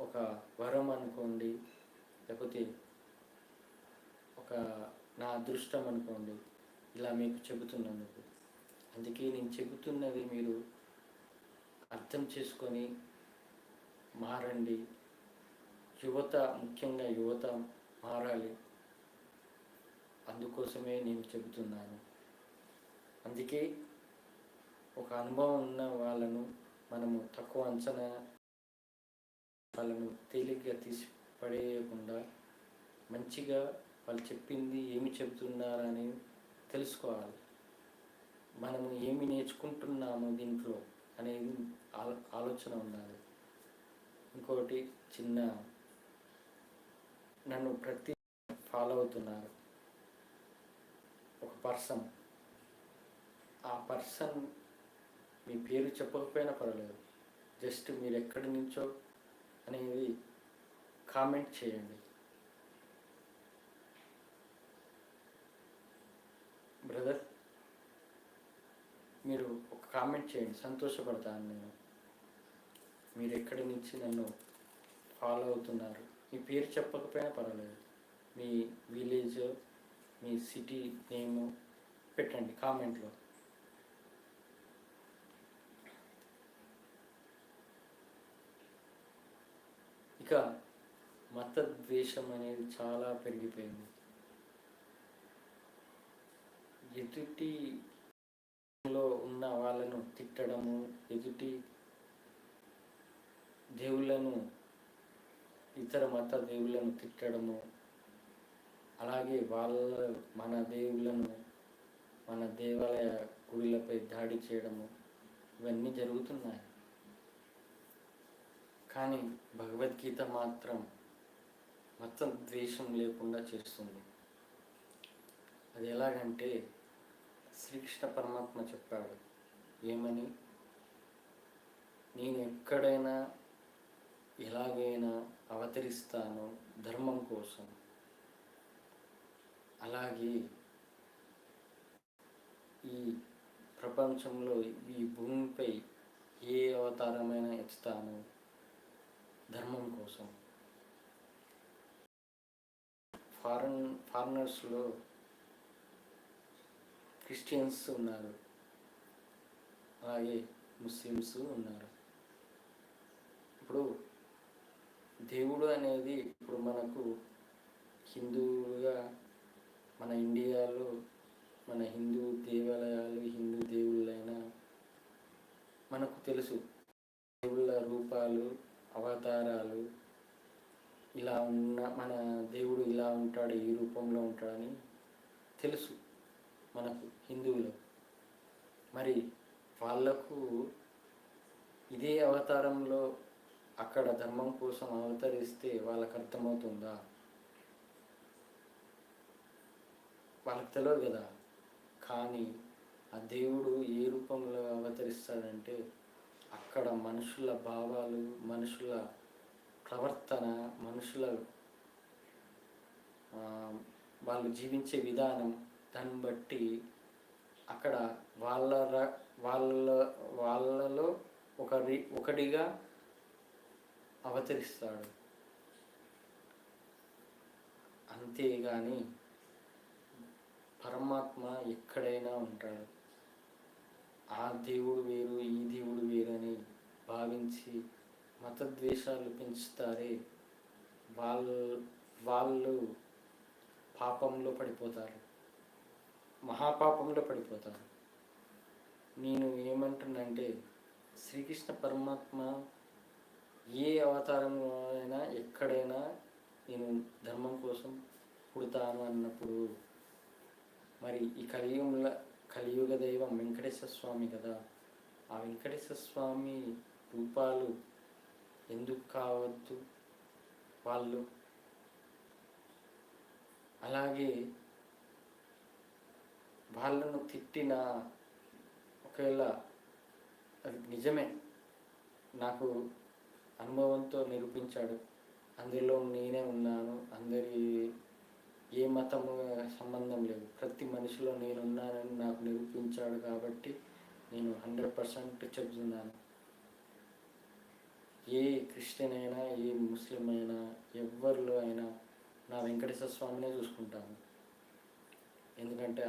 ఒక వరం అనుకోండి, లేకపోతే ఒక నా అదృష్టం అనుకోండి, ఇలా మీకు చెబుతున్నందుకు. అందుకే నేను చెబుతున్నది మీరు అర్థం చేసుకొని మారండి. యువత, ముఖ్యంగా యువత మారాలి. అందుకోసమే నేను చెబుతున్నాను. అందుకే ఒక అనుభవం ఉన్న వాళ్ళను మనము తక్కువ అంచనా, వాళ్ళను తేలిగ్గా తీసి పడేయకుండా మంచిగా వాళ్ళు చెప్పింది ఏమి చెబుతున్నారని తెలుసుకోవాలి. మనము ఏమి నేర్చుకుంటున్నాము దీంట్లో అనేది ఆలోచన ఉండాలి. ఇంకోటి నన్ను ప్రతి ఫాలో అవుతున్నారు. ఒక పర్సన్, ఆ పర్సన్ మీ పేరు చెప్పకపోయినా పర్వాలేదు, జస్ట్ మీరు ఎక్కడి నుంచో అనేది కామెంట్ చేయండి. బ్రదర్, మీరు ఒక కామెంట్ చేయండి, సంతోషపడతాను నేను. మీరు ఎక్కడి నుంచి నన్ను ఫాలో అవుతున్నారు, మీ పేరు చెప్పకపోయినా పర్వాలేదు, మీ విలేజ్, మీ సిటీ నేమ్ పెట్టండి కామెంట్లో. ఇక మత ద్వేషం అనేది చాలా పెరిగిపోయింది. ఎదుటిలో ఉన్న వాళ్ళను తిట్టడము, ఎదుటి దేవుళ్ళను, ఇతర మత దేవుళ్ళను తిట్టడము, అలాగే మన దేవుళ్ళను, మన దేవాలయ గుడిలపై దాడి చేయడము, ఇవన్నీ జరుగుతున్నాయి. కానీ భగవద్గీత మాత్రం మత ద్వేషం లేకుండా చేస్తుంది. అది ఎలాగంటే, శ్రీకృష్ణ పరమాత్మ చెప్పాడు ఏమని, నేను ఎక్కడైనా ఎలాగైనా అవతరిస్తాను ధర్మం కోసం, అలాగే ఈ ప్రపంచంలో ఈ భూమిపై ఏ అవతారమైనా ఎత్తుతాను ధర్మం కోసం. ఫారినర్స్లో క్రిస్టియన్స్ ఉన్నారు, అలాగే ముస్లిమ్స్ ఉన్నారు. ఇప్పుడు దేవుడు అనేది ఇప్పుడు మనకు హిందువుగా మన ఇండియాలో మన హిందూ దేవాలయాలు, హిందూ దేవుళ్ళైనా మనకు తెలుసు దేవుళ్ళ రూపాలు, అవతారాలు ఇలా ఉన్న, మన దేవుడు ఇలా ఉంటాడు, ఈ రూపంలో ఉంటాడని తెలుసు మనకు హిందువులు. మరి వాళ్లకు ఇదే అవతారంలో అక్కడ ధర్మం కోసం అవతరిస్తే వాళ్ళకు అర్థమవుతుందా? వాళ్ళకి తెలియదు కదా. కానీ ఆ దేవుడు ఏ రూపంలో అవతరిస్తాడంటే, అక్కడ మనుషుల భావాలు, మనుషుల ప్రవర్తన, మనుషుల వాళ్ళు జీవించే విధానం, దాన్ని బట్టి అక్కడ వాళ్ళలో ఒకటిగా అవతరిస్తాడు. అంతేగాని పరమాత్మ ఎక్కడైనా ఉంటాడు. ఆ దేవుడు వేరు, ఈ దేవుడు వేరు అని భావించి మతద్వేషాలు పెంచుతారే, వాళ్ళు పాపంలో పడిపోతారు, మహాపాపంలో పడిపోతారు. నేను ఏమంటున్నంటే, శ్రీకృష్ణ పరమాత్మ ఏ అవతారంలో అయినా ఎక్కడైనా నేను ధర్మం కోసం పుడతాను అన్నప్పుడు, మరి ఈ కలియుగ దైవం వెంకటేశ్వర స్వామి కదా, ఆ వెంకటేశ్వర స్వామి రూపాలు ఎందుకు కావద్దు వాళ్ళు? అలాగే వాళ్ళను తిట్టిన, ఒకవేళ అది నిజమే, నాకు అనుభవంతో నిరూపించాడు, అందులో నేనే ఉన్నాను, అందరి ఏ మతము సంబంధం లేదు, ప్రతి మనిషిలో నేనున్నానని నాకు నిరూపించాడు. కాబట్టి నేను 100% చెబుతున్నాను, ఏ క్రిస్టియన్ అయినా, ఏ ముస్లిం అయినా, ఎవరిలో అయినా నా వెంకటేశ్వర స్వామినే చూసుకుంటాను. ఎందుకంటే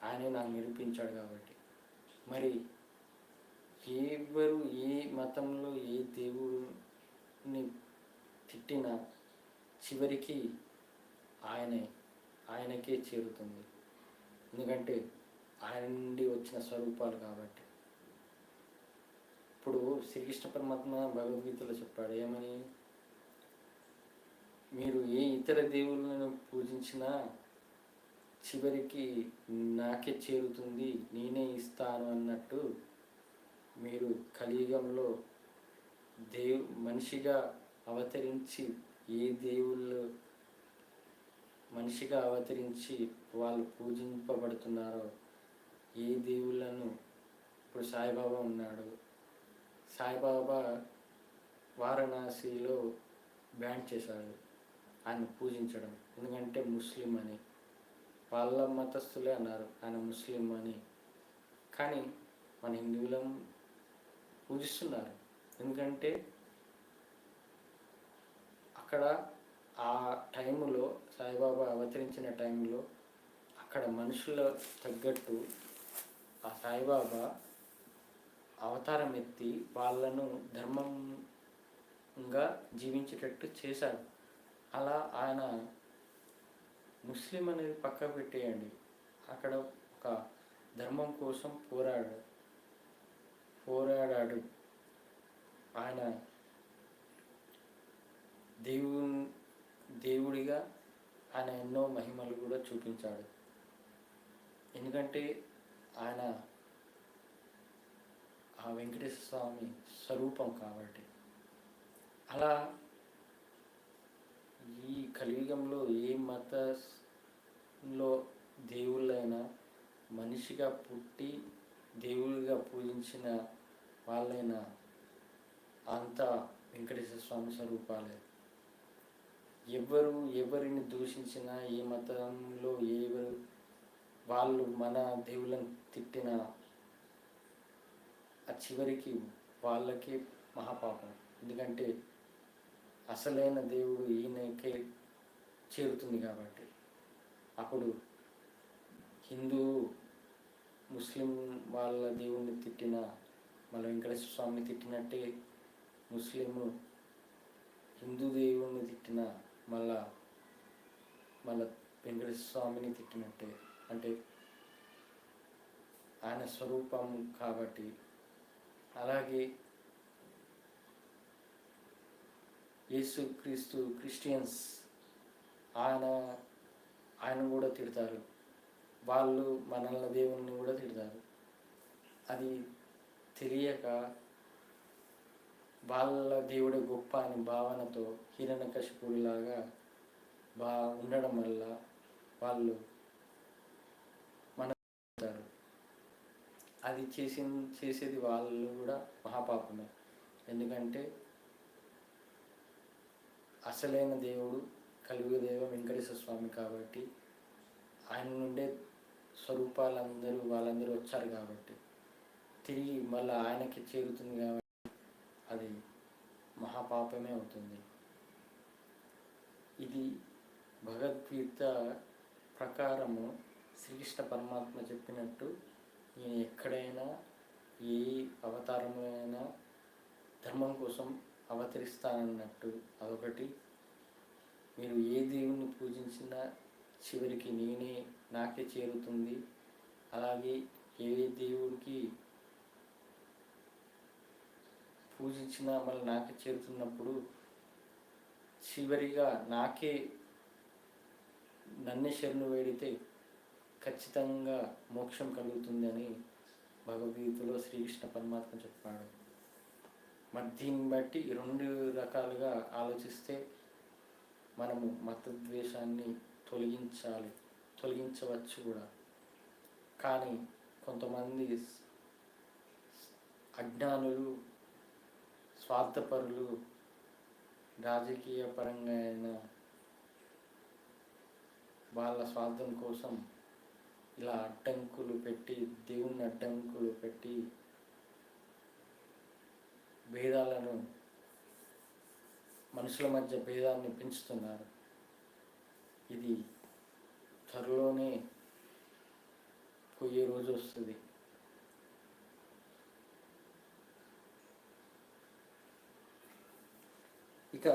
ఆయనే నాకు నిరూపించాడు కాబట్టి. మరి ఎవరు ఏ మతంలో ఏ దేవుడిని తిట్టినా చివరికి ఆయనకే చేరుతుంది. ఎందుకంటే ఆయన నుండి వచ్చిన స్వరూపాలు కాబట్టి. ఇప్పుడు శ్రీకృష్ణ పరమాత్మ భగవద్గీతలో చెప్పాడు ఏమని, మీరు ఏ ఇతర దేవుళ్ళను పూజించినా చివరికి నాకే చేరుతుంది, నేనే ఇస్తాను అన్నట్టు, మీరు కలియుగంలో మనిషిగా అవతరించి ఏ దేవుళ్ళు మనిషిగా అవతరించి వాళ్ళు పూజింపబడుతున్నారో, ఏ దేవుళ్ళను, ఇప్పుడు సాయిబాబా ఉన్నాడు, సాయిబాబా వారణాసిలో బ్యాన్ చేశాడు ఆయన పూజించడం. ఎందుకంటే ముస్లిం అని, వాళ్ళ మతస్థులే అన్నారు ఆయన ముస్లిం అని. కానీ మన హిందువులను పూజిస్తున్నారు. ఎందుకంటే అక్కడ ఆ టైంలో సాయిబాబా అవతరించిన టైంలో అక్కడ మనుషుల తగ్గట్టు ఆ సాయిబాబా అవతారం ఎత్తి వాళ్ళను ధర్మంగా జీవించేటట్టు చేశాడు. అలా ఆయన ముస్లిం అనేది పక్కకు పెట్టేయండి, అక్కడ ఒక ధర్మం కోసం పోరాడాడు ఆయన. దేవుడిగా ఆయన ఎన్నో మహిమలు కూడా చూపించాడు. ఎందుకంటే ఆయన ఆ వెంకటేశ్వర స్వామి స్వరూపం కాబట్టి. అలా ఈ కలియుగంలో ఏ మతంలో దేవుళ్ళైనా మనిషిగా పుట్టి దేవుడిగా పూజించిన వాళ్ళైనా అంతా వెంకటేశ్వర స్వామి స్వరూపాలే. ఎవరిని దూషించినా, ఏ మతంలో వాళ్ళు మన దేవుళ్ళని తిట్టిన ఆ చివరికి వాళ్ళకి మహాపాపం. ఎందుకంటే అసలైన దేవుడు ఈయనకే చేరుతుంది కాబట్టి. అప్పుడు హిందూ ముస్లిం వాళ్ళ దేవుణ్ణి తిట్టిన, మళ్ళీ వెంకటేశ్వర స్వామిని తిట్టినట్టే ముస్లిము హిందూ దేవుణ్ణి తిట్టిన మళ్ళా వెంకటేశ్వర స్వామిని తిట్టినట్టే. అంటే ఆయన స్వరూపం కాబట్టి. అలాగే యేసుక్రీస్తు క్రిస్టియన్స్ ఆయన కూడా తిడతారు, వాళ్ళు మనల్ని దేవుణ్ణి కూడా తిడతారు. అది తెలియక వాళ్ళ దేవుడే గొప్ప అని భావనతో హిరణ్యకశిపుడిలాగా ఉండడం వల్ల వాళ్ళు మనతారు. అది చేసేది వాళ్ళు కూడా మహాపాపమే. ఎందుకంటే అసలైన దేవుడు కలియుగ దైవం వెంకటేశ్వర స్వామి కాబట్టి, ఆయన నుండే వాళ్ళందరూ వచ్చారు కాబట్టి తిరిగి మళ్ళీ ఆయనకి చేరుతుంది కాబట్టి అది మహాపాపమే అవుతుంది. ఇది భగవద్గీత ప్రకారము శ్రీకృష్ణ పరమాత్మ చెప్పినట్టు ఈయన ఎక్కడైనా ఏ అవతారమైనా ధర్మం కోసం అవతరిస్తానన్నట్టు. అదొకటి. మీరు ఏ దేవుణ్ణి పూజించినా చివరికి నాకే చేరుతుంది. అలాగే ఏ దేవుడికి పూజించినా మళ్ళీ నాకే చేరుతున్నప్పుడు చివరిగా నన్నే శరణు వేడితే ఖచ్చితంగా మోక్షం కలుగుతుంది అని భగవద్గీతలో శ్రీకృష్ణ పరమాత్మ చెప్పాడు. మరి దీన్ని బట్టి రెండు రకాలుగా ఆలోచిస్తే మనము మతద్వేషాన్ని తొలగించవచ్చు కూడా. కానీ కొంతమంది అజ్ఞానులు, స్వార్థపరులు, రాజకీయ పరంగా అయిన వాళ్ళ స్వార్థం కోసం ఇలా దేవుణ్ణి అడ్డంకులు పెట్టి మనుషుల మధ్య భేదాన్ని పెంచుతున్నారు. ఇది త్వరలోనే పోయే రోజు వస్తుంది. ఇక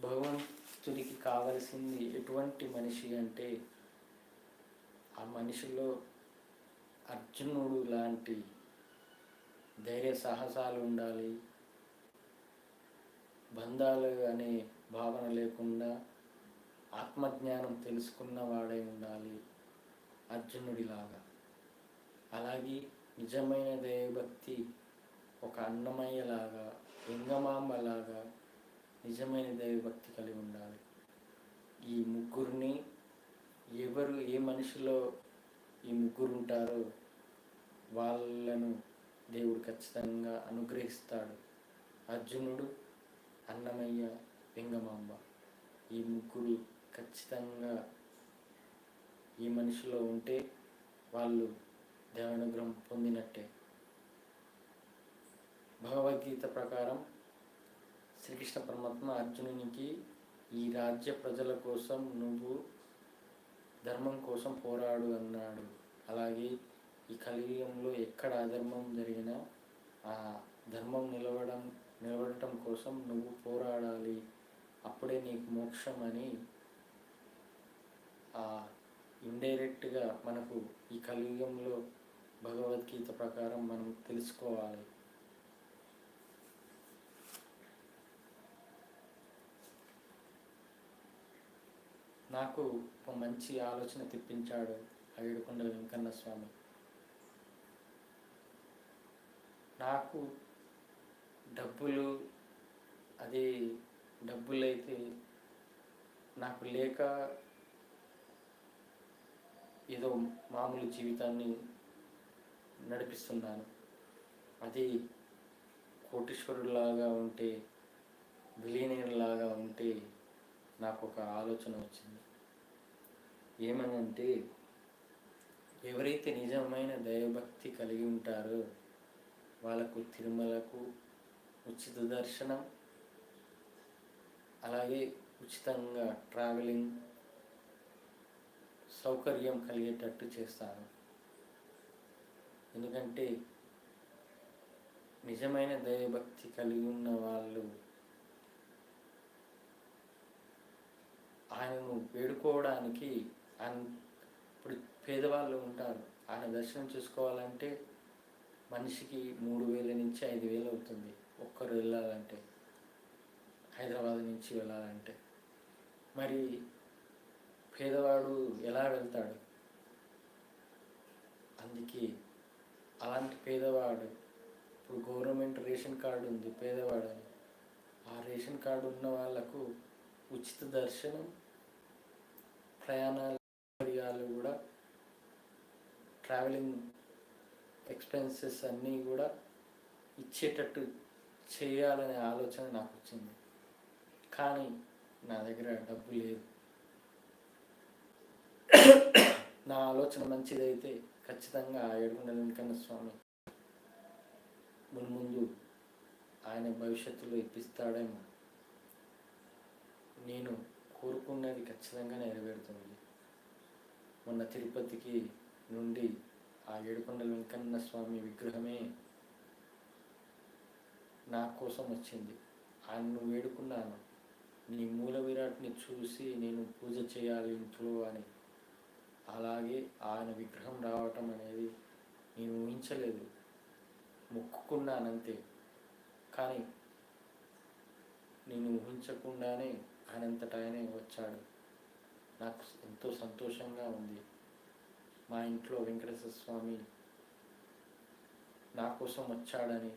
భగవంతుడికి కావలసింది ఎటువంటి మనిషి అంటే, ఆ మనిషిలో అర్జునుడు లాంటి ధైర్య సాహసాలు ఉండాలి. బంధాలు అనే భావన లేకుండా ఆత్మజ్ఞానం తెలుసుకున్న వాడై ఉండాలి అర్జునుడిలాగా. అలాగే నిజమైన దైవభక్తి ఒక అన్నమయ్యలాగా, వెంగమాంబలాగా నిజమైన దైవభక్తి కలిగి ఉండాలి. ఈ ముగ్గురిని ఏ మనిషిలో ఈ ముగ్గురు ఉంటారో వాళ్ళను దేవుడు ఖచ్చితంగా అనుగ్రహిస్తాడు. అర్జునుడు, అన్నమయ్య, వెంగమాంబ ఈ ముగ్గురు ఖచ్చితంగా ఈ మనిషిలో ఉంటే వాళ్ళు దేవానుగ్రహం పొందినట్టే. భగవద్గీత ప్రకారం శ్రీకృష్ణ పరమాత్మ అర్జునునికి ఈ రాజ్య ప్రజల కోసం నువ్వు ధర్మం కోసం పోరాడు అన్నాడు. అలాగే ఈ కలియుగంలో ఎక్కడ అధర్మం జరిగినా ఆ ధర్మం నిలబడటం కోసం నువ్వు పోరాడాలి, అప్పుడే నీకు మోక్షం అని ఇండైరెక్ట్గా మనకు ఈ కలియుగంలో భగవద్గీత ప్రకారం మనం తెలుసుకోవాలి. నాకు ఒక మంచి ఆలోచన తెప్పించాడు ఏడుకొండల వెంకన్న స్వామి. నాకు డబ్బులైతే నాకు లేక ఏదో మామూలు జీవితాన్ని నడిపిస్తున్నాను. అది కోటీశ్వరులాగా ఉంటే, బిలియనీర్లాగా ఉంటే నాకు ఒక ఆలోచన వచ్చింది. ఏమనంటే, ఎవరైతే నిజమైన దైవభక్తి కలిగి ఉంటారో వాళ్ళకు తిరుమలకు ఉచిత దర్శనం, అలాగే ఉచితంగా ట్రావెలింగ్ సౌకర్యం కలిగేటట్టు చేస్తాను. ఎందుకంటే నిజమైన దైవభక్తి కలిగి ఉన్న వాళ్ళు ఆయనను వేడుకోవడానికి ఇప్పుడు పేదవాళ్ళు ఉంటారు, ఆయన దర్శనం చేసుకోవాలంటే మనిషికి 3,000 నుంచి 5,000 అవుతుంది ఒక్కరు వెళ్ళాలంటే, హైదరాబాద్ నుంచి వెళ్ళాలంటే. మరి పేదవాడు ఎలా వెళ్తాడు? అందుకే అలాంటి పేదవాడు, ఇప్పుడు గవర్నమెంట్ రేషన్ కార్డు ఉంది పేదవాడు, ఆ రేషన్ కార్డు ఉన్న వాళ్ళకు ఉచిత దర్శనం, ప్రయాణాలు కూడా, ట్రావెలింగ్ ఎక్స్పెన్సెస్ అన్నీ కూడా ఇచ్చేటట్టు చేయాలనే ఆలోచన నాకు వచ్చింది. కానీ నా దగ్గర డబ్బు లేదు. నా ఆలోచన మంచిదైతే ఖచ్చితంగా ఏడుకొండల వెంకన్న స్వామి ముందు ఆయన భవిష్యత్తులో ఇప్పిస్తాడేమో. నేను కోరుకున్నది ఖచ్చితంగా నెరవేరుతుంది. మొన్న తిరుపతికి నుండి ఆ ఏడుకొండల వెంకన్న స్వామి విగ్రహమే నా కోసం వచ్చింది. ఆయన్ను వేడుకున్నాను, నీ మూల విరాట్ని చూసి నేను పూజ చేయాలి ఇంట్లో అని. అలాగే ఆయన విగ్రహం రావటం అనేది నేను ఊహించలేదు, మొక్కుకున్నానంతే. కానీ నేను ఊహించకుండానే ఆయనంతటా ఆయనే వచ్చాడు. నాకు ఎంతో సంతోషంగా ఉంది. మా ఇంట్లో వెంకటేశ్వర స్వామి నా కోసం వచ్చాడని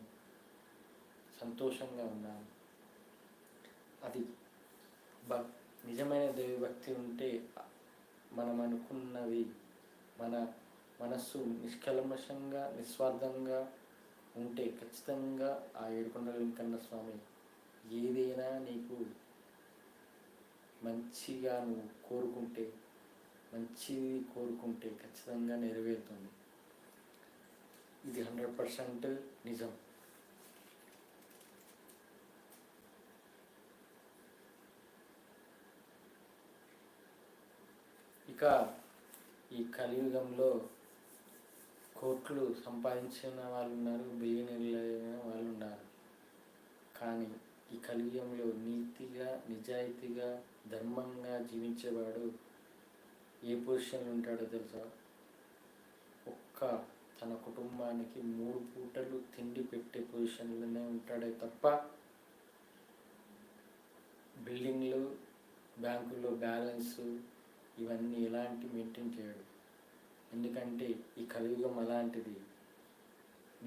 సంతోషంగా ఉన్నాను. అది నిజమైన దైవభక్తి ఉంటే మనం అనుకున్నవి, మన మనస్సు నిష్కల్మషంగా నిస్వార్థంగా ఉంటే ఖచ్చితంగా ఆ ఏడుకొండల వెంకన్న స్వామి ఏదైనా నీకు మంచిగా నువ్వు కోరుకుంటే, మంచిది కోరుకుంటే ఖచ్చితంగా నెరవేరుతుంది. ఇది 100% నిజం. ఇక ఈ కలియుగంలో కోట్లు సంపాదించిన వాళ్ళు ఉన్నారు, బిలియనీర్లైన వాళ్ళు ఉన్నారు. కానీ ఈ కలియుగంలో నీతిగా, నిజాయితీగా, ధర్మంగా జీవించేవాడు ఏ పొజిషన్లో ఉంటాడో తెలుసా? తన కుటుంబానికి 3 పూటలు తిండి పెట్టే పొజిషన్లోనే ఉంటాడే తప్ప బిల్డింగ్లు, బ్యాంకుల్లో బ్యాలెన్సు ఇవన్నీ ఎలాంటి మెయింటైన్ చేయడు. ఎందుకంటే ఈ కలియుగం అలాంటిది.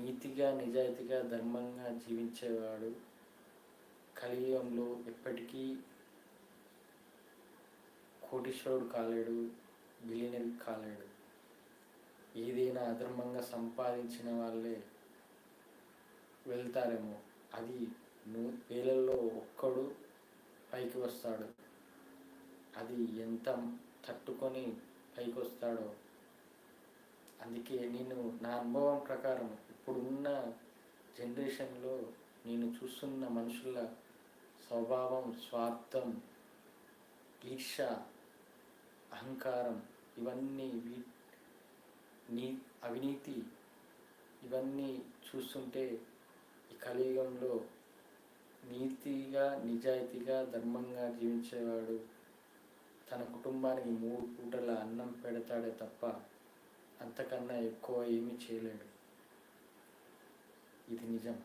నీతిగా, నిజాయితీగా, ధర్మంగా జీవించేవాడు కలియుగంలో ఎప్పటికీ కోటీశ్వరుడు కాలేడు, బిలియనరీ కాలేడు. ఏదైనా అధర్మంగా సంపాదించిన వాళ్ళే వెళ్తారేమో. అది వేలల్లో ఒక్కడు పైకి వస్తాడు. అది ఎంత తట్టుకొని పైకి వస్తాడో. అందుకే నేను నా అనుభవం ప్రకారం ఇప్పుడున్న జనరేషన్లో నేను చూస్తున్న మనుషుల స్వభావం, స్వార్థం, ఈర్ష, అహంకారం, ఇవన్నీ అవినీతి, ఇవన్నీ చూస్తుంటే ఈ కలియుగంలో నీతిగా, నిజాయితీగా, ధర్మంగా జీవించేవాడు తన కుటుంబానికి 3 పూటల అన్నం పెడతాడే తప్ప అంతకన్నా ఎక్కువ ఏమీ చేయలేడు. ఇది నిజం.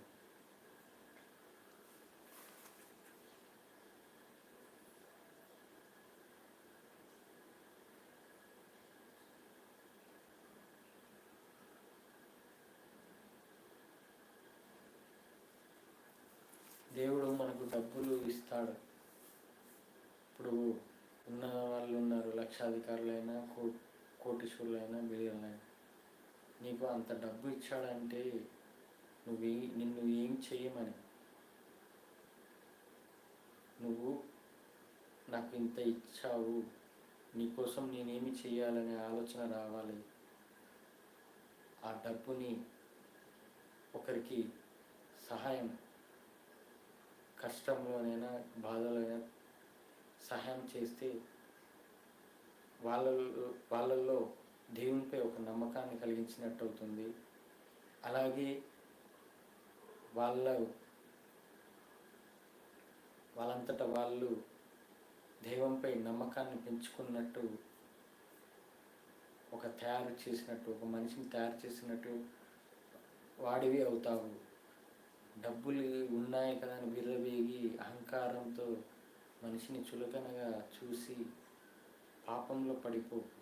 దేవుడు మనకు డబ్బులు ఇస్తాడు. ఇప్పుడు ఉన్న వాళ్ళు ఉన్నారు, లక్షాధికారులైనా, కోటీశ్వరులైనా, బిలియన్లైనా. నీకు అంత డబ్బు ఇచ్చాడంటే నిన్ను ఏం చేయమని? నువ్వు నాకు ఇంత ఇచ్చావు, నీకోసం నేనేమి చేయాలనే ఆలోచన రావాలి. ఆ డబ్బుని ఒకరికి సహాయం, కష్టంలోనైనా బాధలోనైనా సహాయం చేస్తే వాళ్ళల్లో దేవునిపై ఒక నమ్మకాన్ని కలిగించినట్టు అవుతుంది. అలాగే వాళ్ళంతటా వాళ్ళు దైవంపై నమ్మకాన్ని పెంచుకున్నట్టు, ఒక మనిషిని తయారు చేసినట్టు వాడివి అవుతావు. డబ్బులు ఉన్నాయి కదా అని విర్రవేగి అహంకారంతో మనిషిని చులకనగా చూసి పాపంలో పడిపోకు.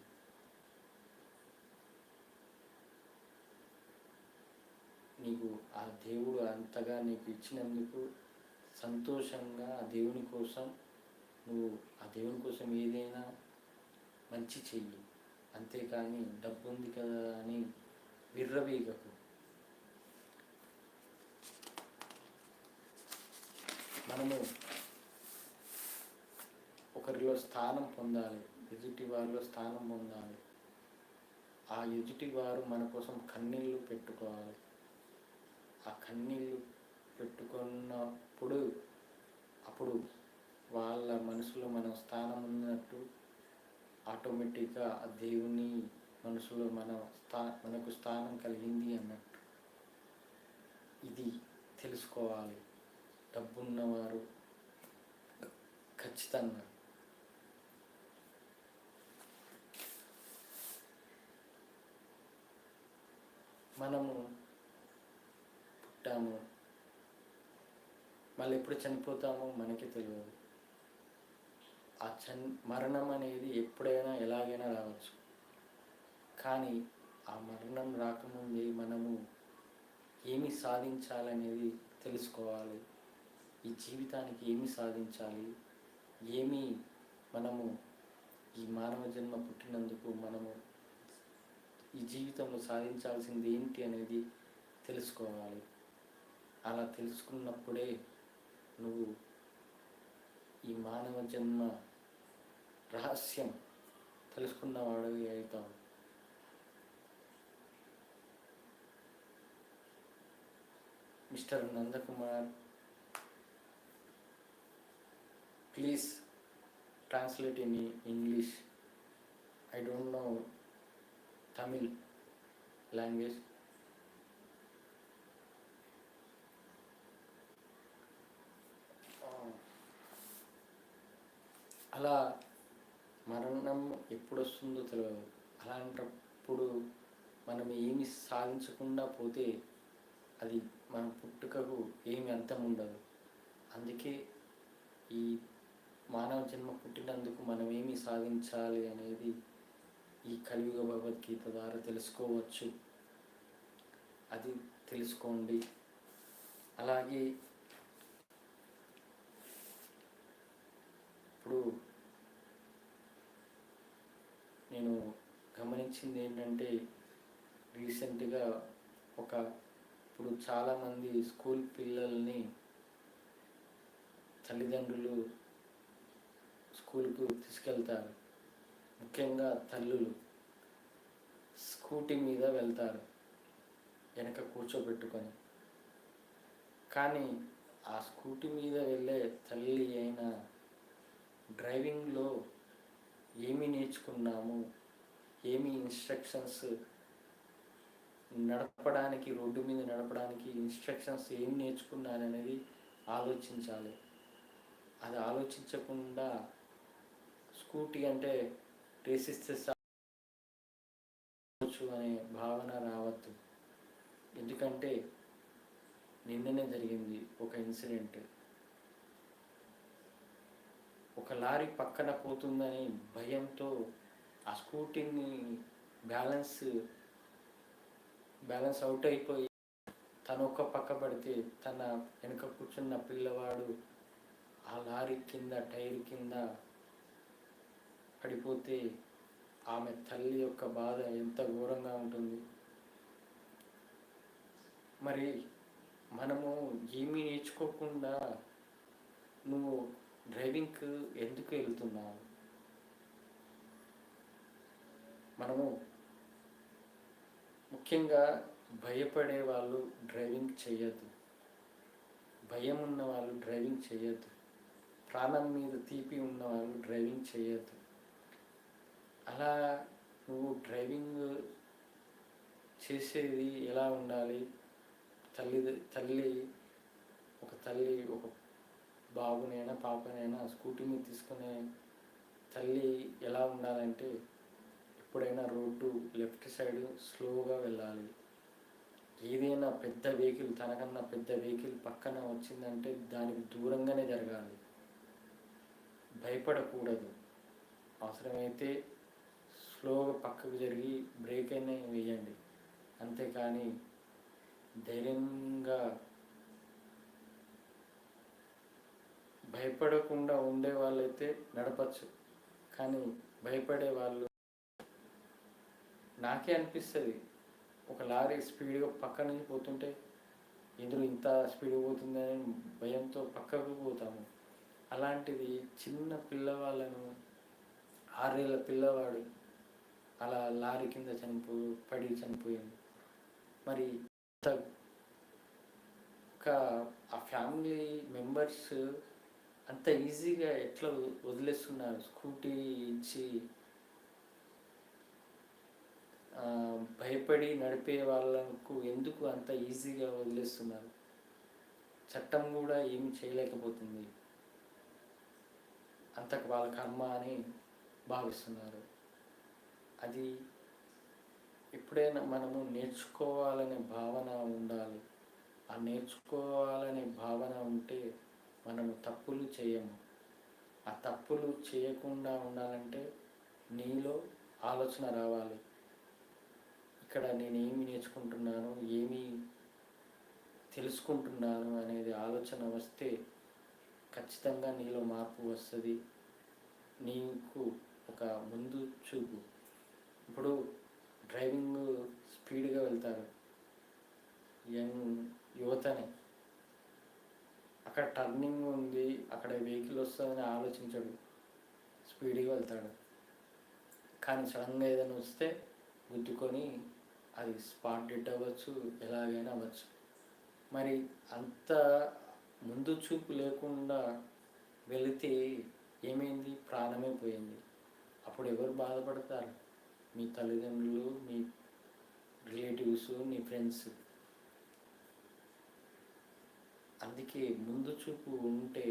నీకు ఆ దేవుడు అంతగా నీకు ఇచ్చినందుకు సంతోషంగా ఆ దేవుని కోసం ఏదైనా మంచి చెయ్యి. అంతేకాని డబ్బు ఉంది కదా అని విర్రవీగకు. మనము ఒకరిలో స్థానం పొందాలి, ఎదుటి వారిలో స్థానం పొందాలి. ఆ ఎదుటి వారు మన కోసం కన్నీళ్ళు పెట్టుకోవాలి. ఆ కన్నీళ్ళు పెట్టుకున్నప్పుడు అప్పుడు వాళ్ళ మనసులో మన స్థానం ఉన్నట్టు ఆటోమేటిక్గా ఆ దేవుని మనసులో మనకు స్థానం కలిగింది అన్నట్టు. ఇది తెలుసుకోవాలి డబ్బున్నవారు ఖచ్చితంగా. మనము పుట్టాము, మళ్ళీ ఎప్పుడు చనిపోతామో మనకి తెలియదు. ఆ మరణం అనేది ఎప్పుడైనా ఎలాగైనా రావచ్చు. కానీ ఆ మరణం రాకముందే మనము ఏమి సాధించాలనేది తెలుసుకోవాలి. ఈ జీవితానికి ఏమి సాధించాలి, మనము ఈ మానవ జన్మ పుట్టినందుకు మనము ఈ జీవితంలో సాధించాల్సింది ఏంటి అనేది తెలుసుకోవాలి. అలా తెలుసుకున్నప్పుడే నువ్వు ఈ మానవ జన్మ రహస్యం తెలుసుకున్నవాడివి అవుతావు. Mister Nandakumar, please translate in English. I don't know Tamil language. అలా మరణం ఎప్పుడు వస్తుందో తెలియదు. అలాంటప్పుడు మనం ఏమి సాధించకుండా పోతే అది మన పుట్టుకకు ఏమి అర్థం ఉండదు. అందుకే ఈ మానవ జన్మ పుట్టినందుకు మనం ఏమి సాధించాలి అనేది ఈ కలియుగ భగవద్గీత ద్వారా తెలుసుకోవచ్చు. అది తెలుసుకోండి. అలాగే ఇప్పుడు నేను గమనించింది ఏంటంటే రీసెంట్గా ఇప్పుడు చాలామంది స్కూల్ పిల్లల్ని తల్లిదండ్రులు స్కూల్కు తీసుకెళ్తారు. ముఖ్యంగా తల్లులు స్కూటీ మీద వెళ్తారు వెనక కూర్చోబెట్టుకొని. కానీ ఆ స్కూటీ మీద వెళ్ళే తల్లి అయినా డ్రైవింగ్లో ఏమి నేర్చుకున్నాము, ఏమి ఇన్స్ట్రక్షన్స్ నడపడానికి, రోడ్డు మీద నడపడానికి ఇన్స్ట్రక్షన్స్ ఏమి నేర్చుకున్నాననేది ఆలోచించాలి. అది ఆలోచించకుండా స్కూటీ అంటే రేసిస్తే సావచ్చు అనే భావన రావద్దు. ఎందుకంటే నిన్ననే జరిగింది ఒక ఇన్సిడెంట్. ఒక లారీ పక్కన పోతుందని భయంతో ఆ స్కూటీని బ్యాలెన్స్ అవుట్ అయిపోయి తను ఒక పక్క పడితే తన వెనుక కూర్చున్న పిల్లవాడు ఆ లారీ కింద టైర్ కింద పడిపోతే ఆమె తల్లి యొక్క బాధ ఎంత ఘోరంగా ఉంటుంది. మరి మనము ఏమీ నేర్చుకోకుండా నువ్వు డ్రైవింగ్కి ఎందుకు వెళ్తున్నావు? మనము ముఖ్యంగా భయపడే వాళ్ళు డ్రైవింగ్ చేయొద్దు. భయం ఉన్న వాళ్ళు డ్రైవింగ్ చేయొద్దు. ప్రాణం మీద తీపి ఉన్న వాళ్ళు డ్రైవింగ్ చేయొద్దు. అలా నువ్వు డ్రైవింగ్ చేసేది ఎలా ఉండాలి? ఒక తల్లి ఒక బాబునైనా పాపనైనా స్కూటీ మీద తీసుకునే తల్లి ఎలా ఉండాలంటే ఎప్పుడైనా రోడ్డు లెఫ్ట్ సైడ్ స్లోగా వెళ్ళాలి. ఏదైనా పెద్ద వెహికల్, తనకన్నా పెద్ద వెహికల్ పక్కన వచ్చిందంటే దానికి దూరంగానే జరగాలి. భయపడకూడదు. అవసరమైతే స్లోగా పక్కకు జరిగి బ్రేక్ అయినా వేయండి. అంతేకాని ధైర్యంగా భయపడకుండా ఉండే వాళ్ళైతే నడపచ్చు. కానీ భయపడే వాళ్ళు, నాకే అనిపిస్తుంది, ఒక లారీ స్పీడ్గా పక్క నుంచి పోతుంటే ఎదురు ఇంత స్పీడ్గా పోతుందని భయంతో పక్కకు పోతాము. అలాంటిది చిన్న పిల్లవాళ్ళను, 6 ఏళ్ళ పిల్లవాడు అలా లారీ కింద పడి చనిపోయింది. మరి ఆ ఫ్యామిలీ మెంబర్స్ అంత ఈజీగా ఎట్లా వదిలేస్తున్నారు? స్కూటీ ఇచ్చి భయపడి నడిపే వాళ్ళకు ఎందుకు అంత ఈజీగా వదిలేస్తున్నారు? చట్టం కూడా ఏమి చేయలేకపోతుంది. అంతకు వాళ్ళ కర్మ అని భావిస్తున్నారు. అది ఎప్పుడైనా మనము నేర్చుకోవాలనే భావన ఉండాలి. ఆ నేర్చుకోవాలనే భావన ఉంటే మనము తప్పులు చేయము. ఆ తప్పులు చేయకుండా ఉండాలంటే నీలో ఆలోచన రావాలి. ఇక్కడ నేను ఏమి నేర్చుకుంటున్నాను, ఏమి తెలుసుకుంటున్నాను అనేది ఆలోచన వస్తే ఖచ్చితంగా నీలో మార్పు వస్తుంది. నీకు ఒక ముందు చూపు. ఇప్పుడు డ్రైవింగ్ స్పీడ్గా వెళ్తారు యువతనే. అక్కడ టర్నింగ్ ఉంది, అక్కడ వెహికల్ వస్తుందని ఆలోచించడు, స్పీడ్గా వెళ్తాడు. కానీ సడన్గా ఏదైనా వస్తే గుద్దుకొని అది స్పాట్ డెడ్ అవ్వచ్చు, ఎలాగైనా అవ్వచ్చు. మరి అంత ముందు చూపు లేకుండా వెళితే ఏమైంది? ప్రాణమే పోయింది. అప్పుడు ఎవరు బాధపడతారు? మీ తల్లిదండ్రులు, మీ రిలేటివ్స్, మీ ఫ్రెండ్స్. అందుకే ముందు చూపు ఉంటే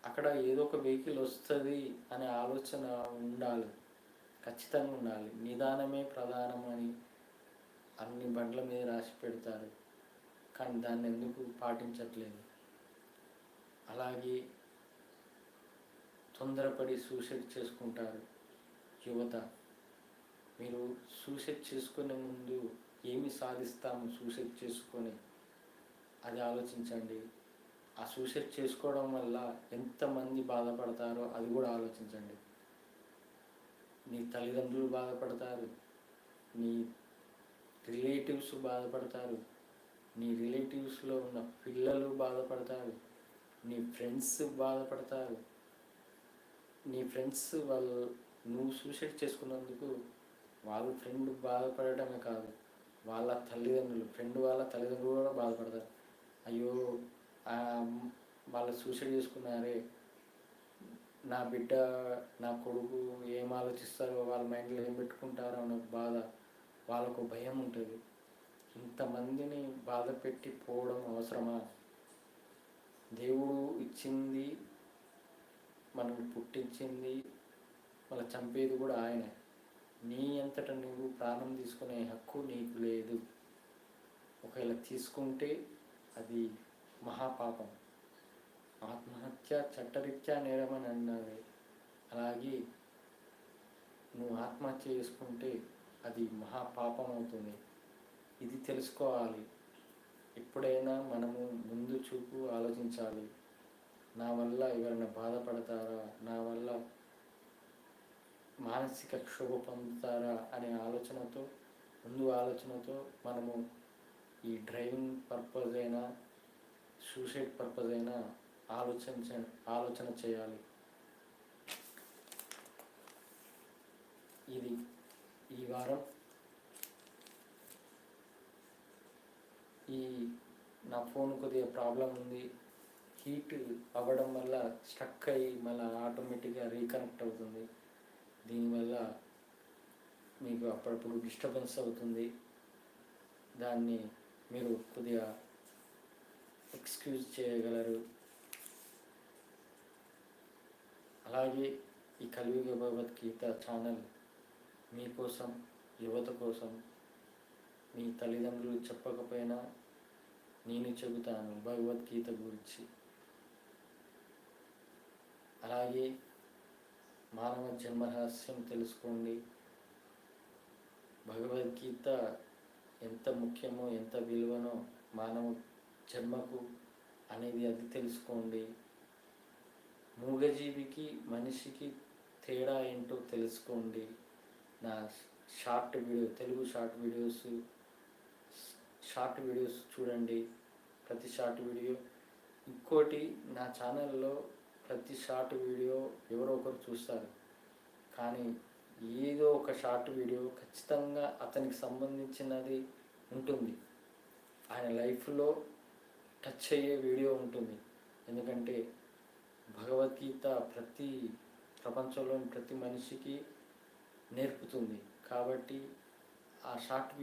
అక్కడ ఏదో ఒక వెహికల్ వస్తుంది అనే ఆలోచన ఉండాలి, ఖచ్చితంగా ఉండాలి. నిదానమే ప్రధానం అని అన్ని బండ్ల మీద రాసి పెడతారు, కానీ దాన్ని ఎందుకు పాటించట్లేదు? అలాగే తొందరపడి సూసైడ్ చేసుకుంటారు యువత. మీరు సూసైడ్ చేసుకునే ముందు ఏమి సాధిస్తాము సూసైడ్ చేసుకొని అది ఆలోచించండి. ఆ సూసైడ్ చేసుకోవడం వల్ల ఎంతమంది బాధపడతారో అది కూడా ఆలోచించండి. నీ తల్లిదండ్రులు బాధపడతారు, నీ రిలేటివ్స్ బాధపడతారు, నీ రిలేటివ్స్లో ఉన్న పిల్లలు బాధపడతారు, నీ ఫ్రెండ్స్ బాధపడతారు. నీ ఫ్రెండ్స్ వాళ్ళు నువ్వు సూసైడ్ చేసుకున్నందుకు వాళ్ళ ఫ్రెండ్ బాధపడటమే కాదు, వాళ్ళ తల్లిదండ్రులు ఫ్రెండ్ వాళ్ళ తల్లిదండ్రులు కూడా బాధపడతారు. అయ్యో వాళ్ళు సూసైడ్ చేసుకున్నారే, నా బిడ్డ నా కొడుకు ఏం ఆలోచిస్తారో, వాళ్ళ మైండ్లో ఏం పెట్టుకుంటారో అన్న బాధ, వాళ్ళకు భయం ఉంటుంది. ఇంతమందిని బాధ పెట్టి పోవడం అవసరమా? దేవుడు ఇచ్చింది, మనం పుట్టించింది, మళ్ళీ చంపేది కూడా ఆయనే. నీ అంతటా నువ్వు ప్రాణం తీసుకునే హక్కు నీకు లేదు. ఒకవేళ తీసుకుంటే అది మహాపాపం. ఆత్మహత్య చట్టరీత్యా నేరమని అన్నది. అలాగే నువ్వు ఆత్మహత్య చేసుకుంటే అది మహాపాపం అవుతుంది. ఇది తెలుసుకోవాలి. ఎప్పుడైనా మనము ముందు చూపు ఆలోచించాలి. నా వల్ల ఎవరైనా బాధపడతారా, నా వల్ల మానసిక క్షోభ పొందుతారా అనే ఆలోచనతో మనము ఈ డ్రైవింగ్ పర్పస్ అయినా సూసైడ్ పర్పస్ అయినా ఆలోచన చేయాలి. ఇది ఈ వారం నా ఫోన్ కొద్దిగా ప్రాబ్లం ఉంది. హీట్ అవ్వడం వల్ల స్ట్రక్ అయ్యి మళ్ళీ ఆటోమేటిక్గా రీకనెక్ట్ అవుతుంది. దీనివల్ల మీకు అప్పుడప్పుడు డిస్టర్బెన్స్ అవుతుంది. దాన్ని మీరు కొద్దిగా ఎక్స్క్యూజ్ చేయగలరు. అలాగే ఈ కలియుగ భగవద్గీత ఛానల్ మీకోసం, యువత కోసం. మీ తల్లిదండ్రులు చెప్పకపోయినా నేను చెబుతాను భగవద్గీత గురించి. అలాగే మానవ జన్మ రహస్యం తెలుసుకోండి. భగవద్గీత ఎంత ముఖ్యమో, ఎంత విలువనో మానవ జన్మకు అనేది అది తెలుసుకోండి. మూగజీవికి మనిషికి తేడా ఏంటో తెలుసుకోండి. నా తెలుగు షార్ట్ వీడియోస్ చూడండి. ప్రతి షార్ట్ వీడియో. ఇంకోటి, నా ఛానల్లో ప్రతి షార్ట్ వీడియో ఎవరో ఒకరు చూస్తారు, కానీ ఏదో ఒక షార్ట్ వీడియో ఖచ్చితంగా అతనికి సంబంధించినది ఉంటుంది. ఆయన లైఫ్లో టచ్ అయ్యే వీడియో ఉంటుంది. ఎందుకంటే భగవద్గీత ప్రపంచంలోని ప్రతి మనిషికి నేర్పుతుంది. కాబట్టి ఆ షార్ట్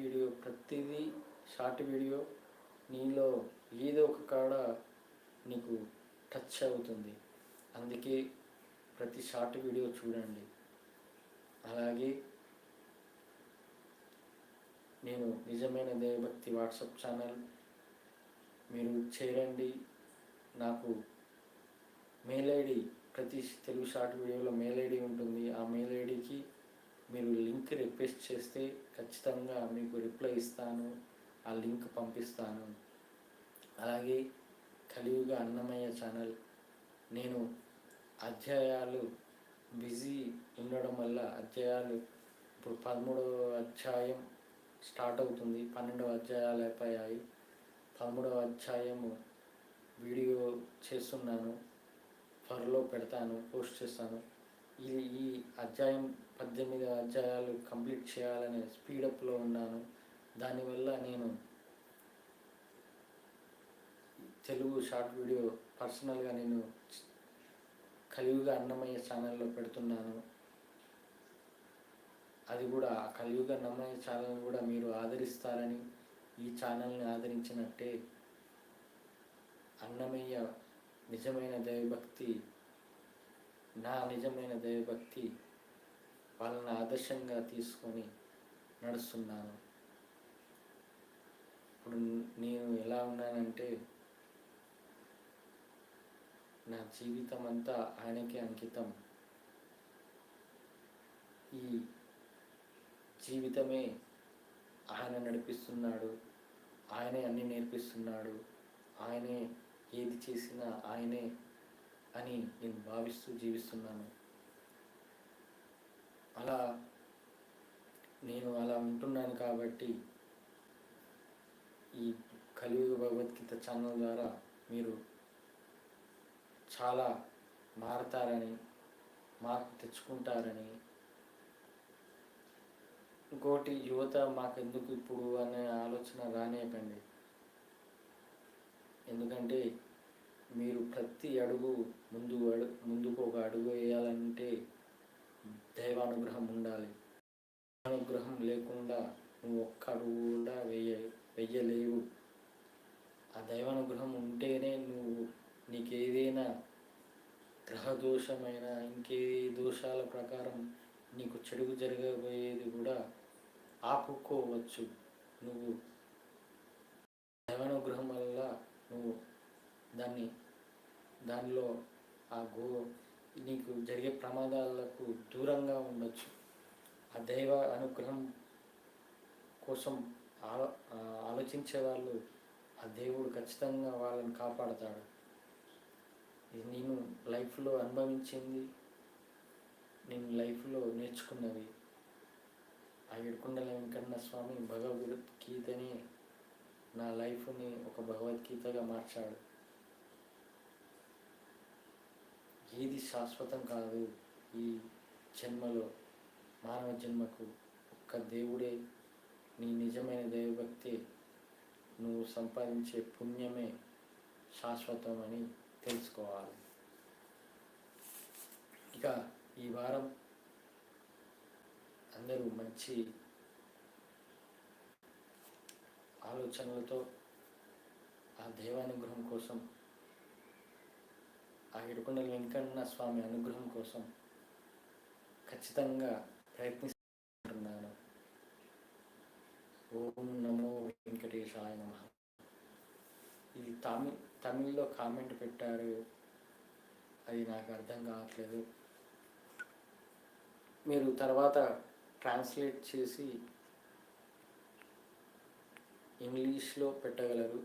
వీడియో నీలో ఏదో ఒక కాడ నీకు టచ్ అవుతుంది. అందుకే ప్రతి షార్ట్ వీడియో చూడండి. అలాగే నేను నిజమైన దైవభక్తి వాట్సాప్ ఛానల్ మీరు చేరండి. నాకు మెయిల్ ఐడి, ప్రతి తెలుగు షార్ట్ వీడియోలో మెయిల్ ఐడి ఉంటుంది. ఆ మెయిల్ ఐడికి మీరు లింక్ రిక్వెస్ట్ చేస్తే ఖచ్చితంగా మీకు రిప్లై ఇస్తాను, ఆ లింక్ పంపిస్తాను. అలాగే కలియుగ అన్నమయ్య ఛానల్, నేను అధ్యాయాలు బిజీ ఉండడం వల్ల అధ్యాయాలు ఇప్పుడు 13వ అధ్యాయం స్టార్ట్ అవుతుంది. 12 అధ్యాయాలు అయిపోయాయి. 13వ అధ్యాయము వీడియో చేస్తున్నాను, త్వరలో పెడతాను, పోస్ట్ చేస్తాను. ఈ అధ్యాయం 18 అధ్యాయాలు కంప్లీట్ చేయాలనే స్పీడప్లో ఉన్నాను. దానివల్ల నేను తెలుగు షార్ట్ వీడియో పర్సనల్గా నేను కలియుగ అన్నమయ్య ఛానల్లో పెడుతున్నాను. అది కూడా ఆ కలియుగ అన్నమయ్య ఛానల్ కూడా మీరు ఆదరిస్తారని, ఈ ఛానల్ని ఆదరించినట్టే అన్నమయ్య నిజమైన దైవభక్తి, నా నిజమైన దైవభక్తి వాళ్ళని ఆదర్శంగా తీసుకొని నడుస్తున్నాను. ఇప్పుడు నేను ఎలా ఉన్నానంటే, నా జీవితం అంతా ఆయనకే అంకితం. ఈ జీవితమే ఆయన నడిపిస్తున్నాడు, ఆయనే అన్నీ నేర్పిస్తున్నాడు, ఆయనే ఏది చేసినా ఆయనే అని నేను భావిస్తూ జీవిస్తున్నాను. అలా నేను అలా ఉంటున్నాను కాబట్టి ఈ కలియుగ భగవద్గీత ఛానల్ ద్వారా మీరు చాలా మారతారని, మార్పు తెచ్చుకుంటారని, ఇంకోటి యువత మాకెందుకు ఇప్పుడు అనే ఆలోచన రానియకండి. ఎందుకంటే మీరు ప్రతి అడుగు ముందుకు ఒక అడుగు వేయాలంటే దైవానుగ్రహం ఉండాలి. అనుగ్రహం లేకుండా నువ్వు ఒక్క అడుగు కూడా వెయ్యలేవు. ఆ దైవానుగ్రహం ఉంటేనే నీకేదైనా గ్రహదోషమైన ఇంకే దోషాల ప్రకారం నీకు చెడుగు జరగబోయేది కూడా ఆపుకోవచ్చు. నువ్వు దైవానుగ్రహం వల్ల నువ్వు దానిలో నీకు జరిగే ప్రమాదాలకు దూరంగా ఉండొచ్చు. ఆ దైవ అనుగ్రహం కోసం ఆలోచించే వాళ్ళు ఆ దేవుడు ఖచ్చితంగా వాళ్ళని కాపాడతాడు. ఇది నేను లైఫ్లో అనుభవించింది, నేను లైఫ్లో నేర్చుకున్నది. ఆ ఏడుకొండల వెంకన్న స్వామి భగవద్గీతని నా లైఫ్ని ఒక భగవద్గీతగా మార్చాడు. ఏది శాశ్వతం కాదు. ఈ జన్మలో మానవ జన్మకు ఒక్క దేవుడే, నీ నిజమైన దైవభక్తి, నువ్వు సంపాదించే పుణ్యమే శాశ్వతం అని తెలుసుకోవాలి. ఇక ఈ వారం అందరూ మంచి ఆలోచనలతో ఆ దైవానుగ్రహం కోసం, ఆ ఏడుకొండల వెంకన్న స్వామి అనుగ్రహం కోసం ఖచ్చితంగా ప్రయత్నిస్తున్నాను. ఓం నమో వెంకటేశాయ నమః. ఇది తమిళ్లో కామెంట్ పెట్టారు, అది నాకు అర్థం కావట్లేదు. మీరు తర్వాత ట్రాన్స్లేట్ చేసి ఇంగ్లీష్లో పెట్టగలరు.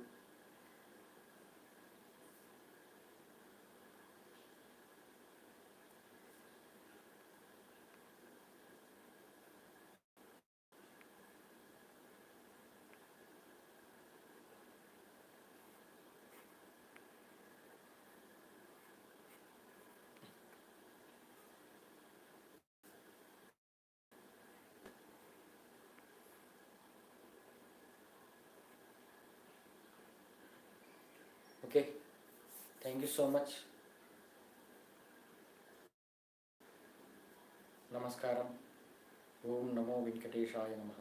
Okay, thank you so much. నమస్కారం. ఓం నమో వెంకటేశాయ నమః.